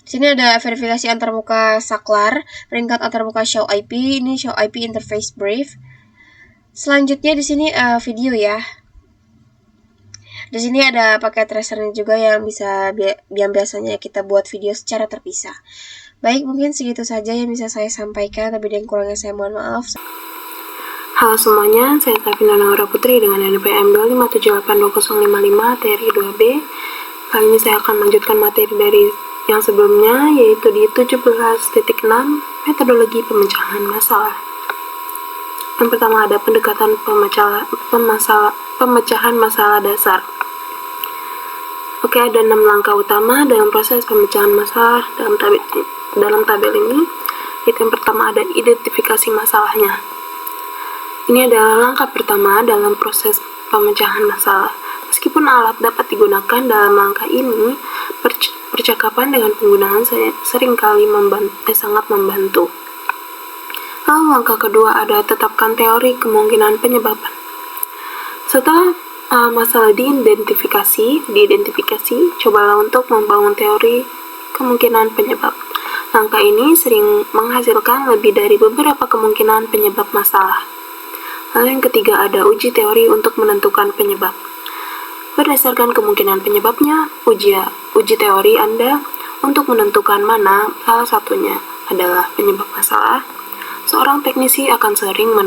Sini ada verifikasi antarmuka saklar, peringkat antarmuka show IP, ini show IP interface brief. Selanjutnya di sini video ya. Di sini ada pakai tracernya juga yang biasanya kita buat video secara terpisah. Baik, mungkin segitu saja yang bisa saya sampaikan, tapi yang kurangnya saya mohon maaf. Halo semuanya, saya Tavina Naura Putri dengan NPM 2578255 TRI 2B. Kali ini saya akan melanjutkan materi dari yang sebelumnya, yaitu di 17.6 metodologi pemecahan masalah. Yang pertama ada pendekatan pemecahan masalah dasar. Oke, ada 6 langkah utama dalam proses pemecahan masalah dalam tabel ini. Itu yang pertama ada identifikasi masalahnya. Ini adalah langkah pertama dalam proses pemecahan masalah. Meskipun alat dapat digunakan dalam langkah ini, percakapan dengan penggunaan seringkali sangat membantu. Lalu langkah kedua ada tetapkan teori kemungkinan penyebaban. Setelah masalah diidentifikasi, cobalah untuk membangun teori kemungkinan penyebab. Langkah ini sering menghasilkan lebih dari beberapa kemungkinan penyebab masalah. Lalu yang ketiga ada uji teori untuk menentukan penyebab. Berdasarkan kemungkinan penyebabnya, uji teori Anda untuk menentukan mana salah satunya adalah penyebab masalah. Seorang teknisi akan sering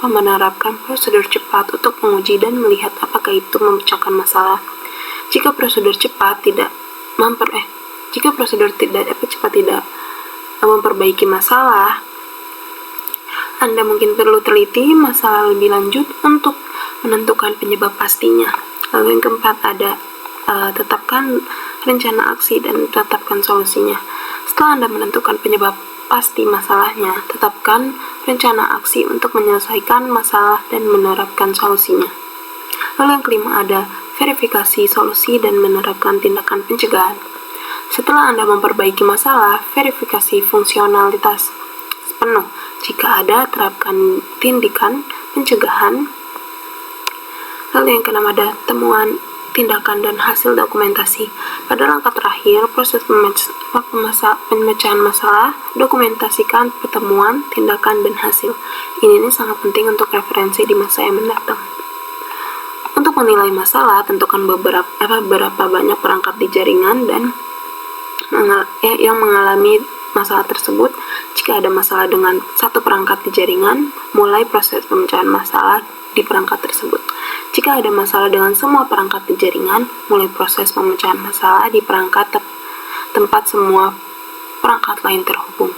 menerapkan prosedur cepat untuk menguji dan melihat apakah itu memecahkan masalah. Jika prosedur cepat tidak memperbaiki masalah, Anda mungkin perlu teliti masalah lebih lanjut untuk menentukan penyebab pastinya. Lalu yang keempat ada tetapkan rencana aksi dan tetapkan solusinya. Setelah Anda menentukan penyebab pasti masalahnya, tetapkan rencana aksi untuk menyelesaikan masalah dan menerapkan solusinya. Lalu yang kelima ada verifikasi solusi dan menerapkan tindakan pencegahan. Setelah Anda memperbaiki masalah, verifikasi fungsionalitas penuh. Jika ada, terapkan tindakan pencegahan. Lalu yang keenam ada temuan, tindakan, dan hasil dokumentasi. Pada langkah terakhir, proses pemecahan masalah, dokumentasikan pertemuan, tindakan, dan hasil. Ini sangat penting untuk referensi di masa yang mendatang. Untuk menilai masalah, tentukan berapa banyak perangkat di jaringan dan yang mengalami masalah tersebut. Jika ada masalah dengan satu perangkat di jaringan, mulai proses pemecahan masalah di perangkat tersebut. Jika ada masalah dengan semua perangkat di jaringan, mulai proses pemecahan masalah di perangkat tempat semua perangkat lain terhubung.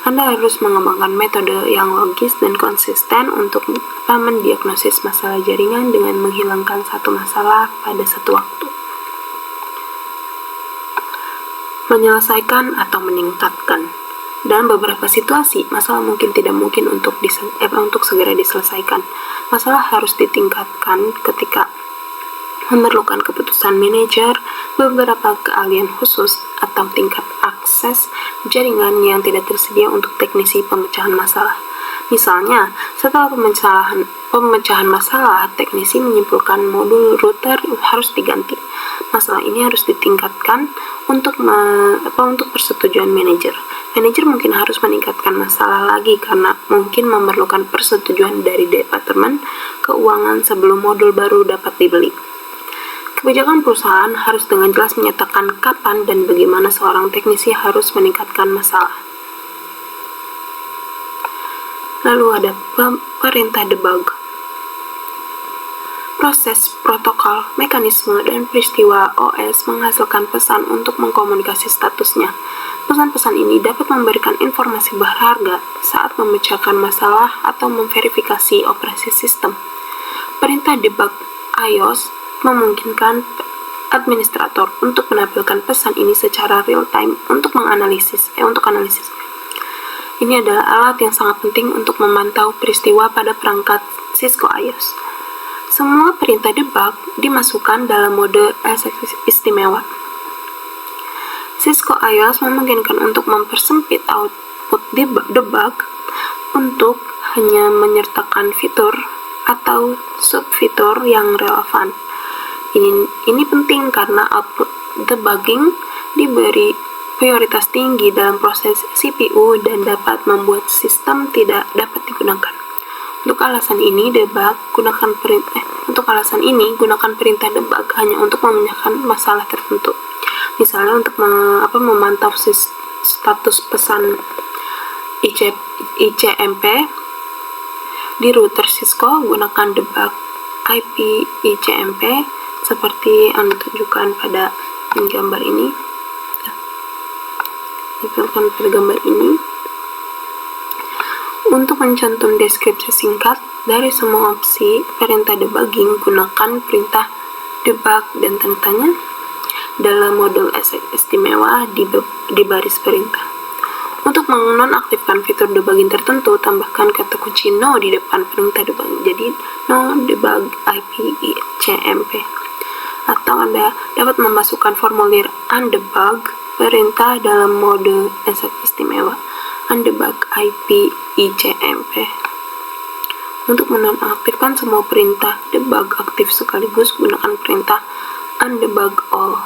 Anda harus mengembangkan metode yang logis dan konsisten untuk mendiagnosis masalah jaringan dengan menghilangkan satu masalah pada satu waktu. Menyelesaikan atau meningkatkan. Dalam beberapa situasi, masalah mungkin tidak mungkin untuk segera diselesaikan. Masalah harus ditingkatkan ketika memerlukan keputusan manajer, beberapa keahlian khusus, atau tingkat akses jaringan yang tidak tersedia untuk teknisi pemecahan masalah. Misalnya, setelah pemecahan masalah, teknisi menyimpulkan modul router harus diganti. Masalah ini harus ditingkatkan untuk persetujuan manajer. Manajer mungkin harus meningkatkan masalah lagi karena mungkin memerlukan persetujuan dari Departemen Keuangan sebelum modul baru dapat dibeli. Kebijakan perusahaan harus dengan jelas menyatakan kapan dan bagaimana seorang teknisi harus meningkatkan masalah. Lalu ada perintah debug. Proses, protokol, mekanisme, dan peristiwa OS menghasilkan pesan untuk mengkomunikasi statusnya. Pesan-pesan ini dapat memberikan informasi berharga saat memecahkan masalah atau memverifikasi operasi sistem. Perintah debug iOS memungkinkan administrator untuk menampilkan pesan ini secara real-time untuk analisis. Ini adalah alat yang sangat penting untuk memantau peristiwa pada perangkat Cisco iOS. Semua perintah debug dimasukkan dalam mode istimewa. Cisco iOS memungkinkan untuk mempersempit output debug untuk hanya menyertakan fitur atau subfitur yang relevan. Ini penting karena output debugging diberi prioritas tinggi dalam proses CPU dan dapat membuat sistem tidak dapat digunakan. Untuk alasan ini, gunakan perintah debug hanya untuk memecahkan masalah tertentu. Misalnya untuk memantau status pesan ICMP di router Cisco, gunakan debug IP ICMP seperti yang ditunjukkan pada gambar ini. Untuk mencantum deskripsi singkat dari semua opsi perintah debugging, gunakan perintah debug dan tanda dalam modul istimewa di baris perintah. Untuk menonaktifkan fitur debugging tertentu, tambahkan kata kunci no di depan perintah debugging. Jadi no debug IP ICMP. Atau Anda dapat memasukkan formulir undebug perintah dalam mode istimewa undebug IP ICMP. Untuk menonaktifkan semua perintah debug aktif sekaligus, gunakan perintah undebug all.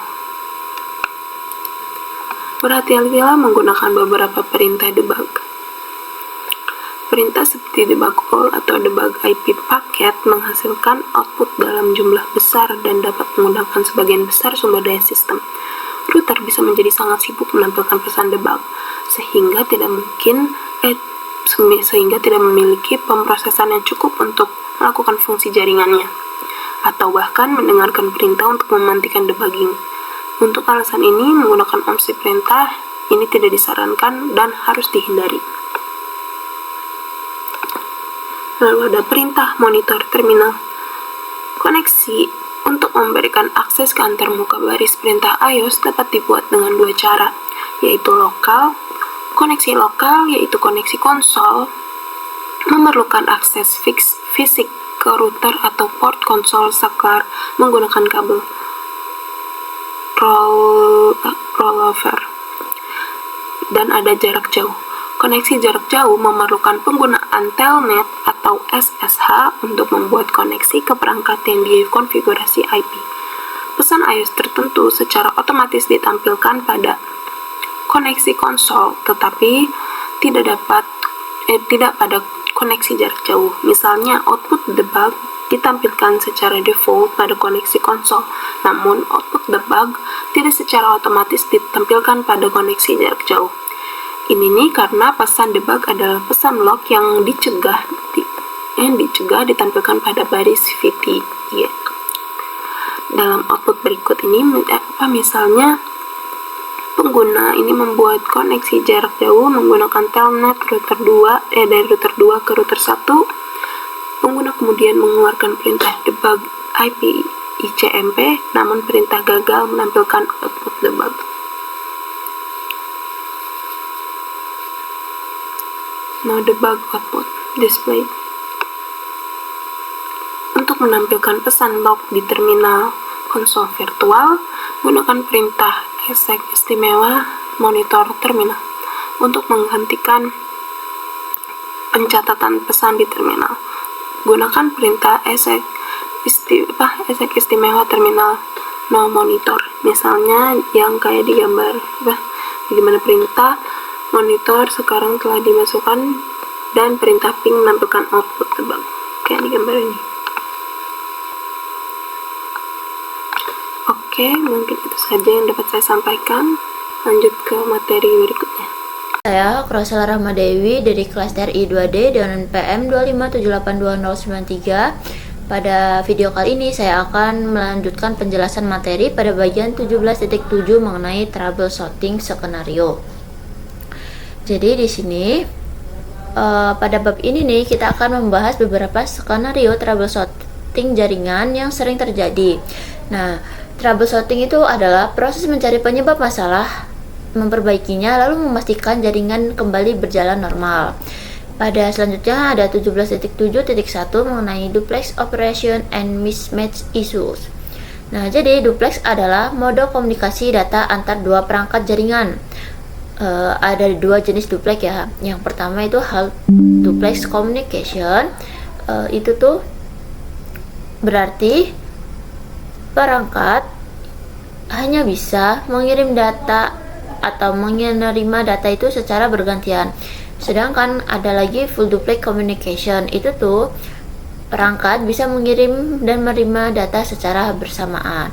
Berhati-hatilah menggunakan beberapa perintah debug. Perintah seperti debug all atau debug IP paket menghasilkan output dalam jumlah besar dan dapat menggunakan sebagian besar sumber daya sistem. Router bisa menjadi sangat sibuk menampilkan pesan debug, sehingga sehingga tidak memiliki pemrosesan yang cukup untuk melakukan fungsi jaringannya, atau bahkan mendengarkan perintah untuk mematikan debugging. Untuk alasan ini, menggunakan opsi perintah ini tidak disarankan dan harus dihindari. Lalu ada perintah monitor terminal. Koneksi untuk memberikan akses ke antarmuka baris perintah iOS dapat dibuat dengan dua cara, yaitu lokal. Koneksi lokal, yaitu koneksi konsol, memerlukan akses fisik ke router atau port konsol saklar menggunakan kabel rollover. Dan ada jarak jauh. Koneksi jarak jauh memerlukan penggunaan telnet atau SSH untuk membuat koneksi ke perangkat yang dikonfigurasi IP. Pesan iOS tertentu secara otomatis ditampilkan pada koneksi konsol, tetapi tidak pada koneksi jarak jauh. Misalnya, output debug ditampilkan secara default pada koneksi konsol, namun output debug tidak secara otomatis ditampilkan pada koneksi jarak jauh. Ini nih karena pesan debug adalah pesan log yang dicegah ditampilkan pada baris VT. Dalam output berikut ini, misalnya pengguna ini membuat koneksi jarak jauh menggunakan telnet dari router 2 ke router 1. Pengguna kemudian mengeluarkan perintah debug IP ICMP, namun perintah gagal menampilkan output debug. No debug output display. Untuk menampilkan pesan log di terminal konsol virtual, gunakan perintah exec istimewa monitor terminal untuk menggantikan pencatatan pesan di terminal. Gunakan perintah exec istimewa terminal no monitor, misalnya yang kayak di gambar bagaimana perintah monitor sekarang telah dimasukkan dan perintah ping menampilkan output debug kayak di gambar ini. Oke, mungkin itu saja yang dapat saya sampaikan. Lanjut ke materi berikutnya. Saya Krosela Rahmadewi dari kelas TRI 2D dengan PM 257822093. Pada video kali ini saya akan melanjutkan penjelasan materi pada bagian 17.7 mengenai troubleshooting skenario. Jadi di sini pada bab ini nih kita akan membahas beberapa skenario troubleshooting jaringan yang sering terjadi. Nah, troubleshooting itu adalah proses mencari penyebab masalah, memperbaikinya, lalu memastikan jaringan kembali berjalan normal. Pada selanjutnya ada 17.7.1 mengenai duplex operation and mismatch issues. Nah, jadi duplex adalah mode komunikasi data antar dua perangkat jaringan. Ada dua jenis duplex ya. Yang pertama itu half duplex communication. Itu tuh berarti perangkat hanya bisa mengirim data atau menerima data itu secara bergantian. Sedangkan ada lagi full duplex communication, itu tuh perangkat bisa mengirim dan menerima data secara bersamaan.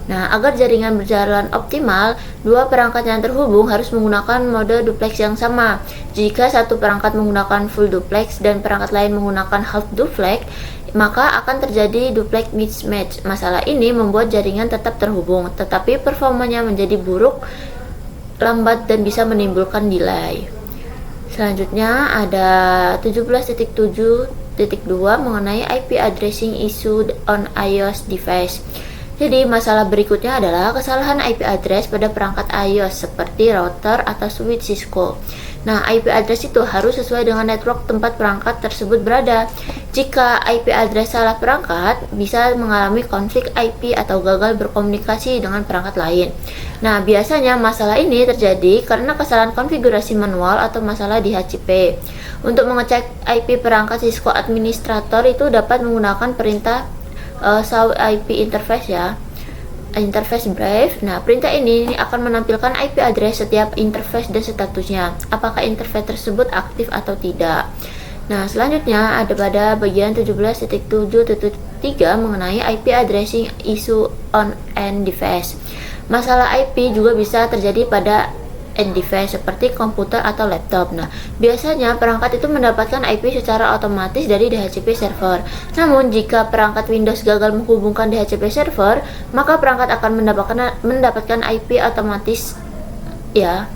Nah, agar jaringan berjalan optimal, dua perangkat yang terhubung harus menggunakan mode duplex yang sama. Jika satu perangkat menggunakan full duplex dan perangkat lain menggunakan half duplex, maka akan terjadi duplex mismatch. Masalah ini membuat jaringan tetap terhubung, tetapi performanya menjadi buruk, lambat, dan bisa menimbulkan delay. Selanjutnya ada 17.7.2 mengenai IP addressing issue on iOS device. Jadi masalah berikutnya adalah kesalahan IP address pada perangkat iOS seperti router atau switch Cisco. Nah, IP address itu harus sesuai dengan network tempat perangkat tersebut berada. Jika IP address salah perangkat, bisa mengalami konflik IP atau gagal berkomunikasi dengan perangkat lain. Nah, biasanya masalah ini terjadi karena kesalahan konfigurasi manual atau masalah di HCP. Untuk mengecek IP perangkat Cisco administrator itu dapat menggunakan perintah show IP interface ya. Interface Brave. Nah, perintah ini akan menampilkan IP address setiap interface dan statusnya, apakah interface tersebut aktif atau tidak. Nah, selanjutnya ada pada bagian 17.7.3 mengenai IP addressing issue on end device. Masalah IP juga bisa terjadi pada end device seperti komputer atau laptop. Nah, biasanya perangkat itu mendapatkan IP secara otomatis dari DHCP server. Namun, jika perangkat Windows gagal menghubungkan DHCP server, maka perangkat akan mendapatkan IP otomatis ya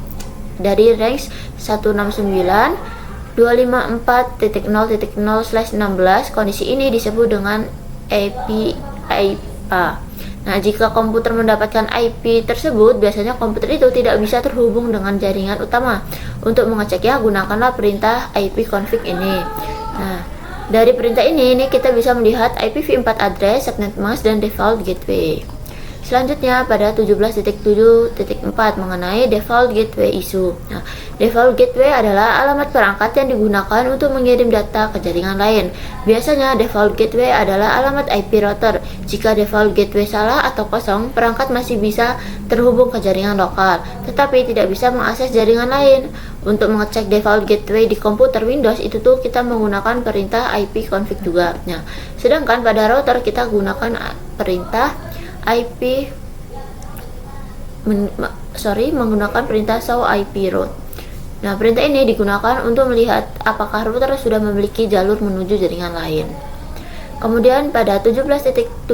dari range 169.254.0.0/16. Kondisi ini disebut dengan APIA. Nah, jika komputer mendapatkan IP tersebut, biasanya komputer itu tidak bisa terhubung dengan jaringan utama. Untuk mengeceknya, gunakanlah perintah ipconfig ini. Nah, dari perintah ini kita bisa melihat IPv4 address, subnet mask, dan default gateway. Selanjutnya pada 17.7.4 mengenai default gateway issue. Nah, default gateway adalah alamat perangkat yang digunakan untuk mengirim data ke jaringan lain. Biasanya default gateway adalah alamat IP router. Jika default gateway salah atau kosong, perangkat masih bisa terhubung ke jaringan lokal, tetapi tidak bisa mengakses jaringan lain. Untuk mengecek default gateway di komputer Windows itu kita menggunakan perintah ipconfig juga. Nah, sedangkan pada router kita gunakan perintah menggunakan perintah show IP route. Nah, perintah ini digunakan untuk melihat apakah router sudah memiliki jalur menuju jaringan lain. Kemudian pada 17.7.5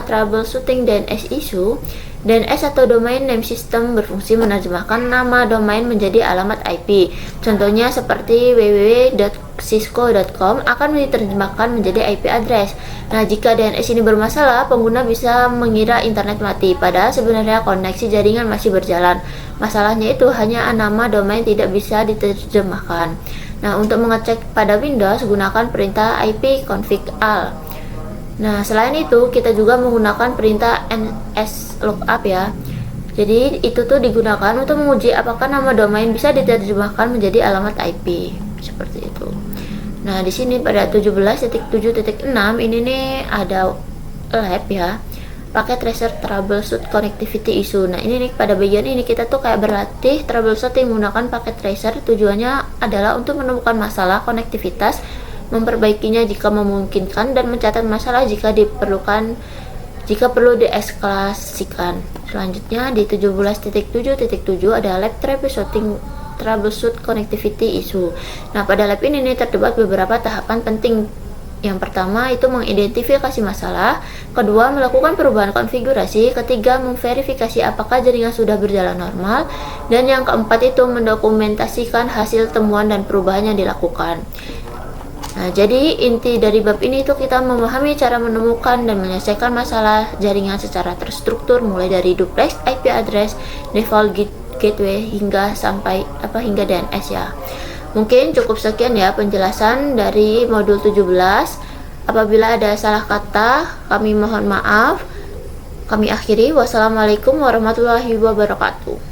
troubleshooting DNS issue, DNS atau domain name system berfungsi menerjemahkan nama domain menjadi alamat IP. Contohnya seperti www.cisco.com akan diterjemahkan menjadi IP address. Nah, jika DNS ini bermasalah, pengguna bisa mengira internet mati, padahal sebenarnya koneksi jaringan masih berjalan. Masalahnya itu hanya nama domain tidak bisa diterjemahkan. Nah, untuk mengecek pada Windows, gunakan perintah ipconfig al. Nah, selain itu, kita juga menggunakan perintah nslookup ya. Jadi, itu digunakan untuk menguji apakah nama domain bisa diterjemahkan menjadi alamat IP. Seperti itu. Nah, di sini pada 17.7.6 ini nih ada lab ya. Pakai tracer troubleshoot connectivity issue. Nah, ini pada bagian ini kita kayak berlatih troubleshooting menggunakan paket tracer. Tujuannya adalah untuk menemukan masalah konektivitas, memperbaikinya jika memungkinkan, dan mencatat masalah jika perlu dieskalasikan. Selanjutnya di 17.7.7 ada lab troubleshoot connectivity issue. Nah, pada lab ini terdapat beberapa tahapan penting. Yang pertama itu mengidentifikasi masalah, kedua melakukan perubahan konfigurasi, ketiga memverifikasi apakah jaringan sudah berjalan normal, dan yang keempat itu mendokumentasikan hasil temuan dan perubahan yang dilakukan. Nah, jadi inti dari bab ini kita memahami cara menemukan dan menyelesaikan masalah jaringan secara terstruktur, mulai dari duplex IP address, default gateway hingga DNS ya. Mungkin cukup sekian ya penjelasan dari modul 17. Apabila ada salah kata, kami mohon maaf. Kami akhiri. Wassalamualaikum warahmatullahi wabarakatuh.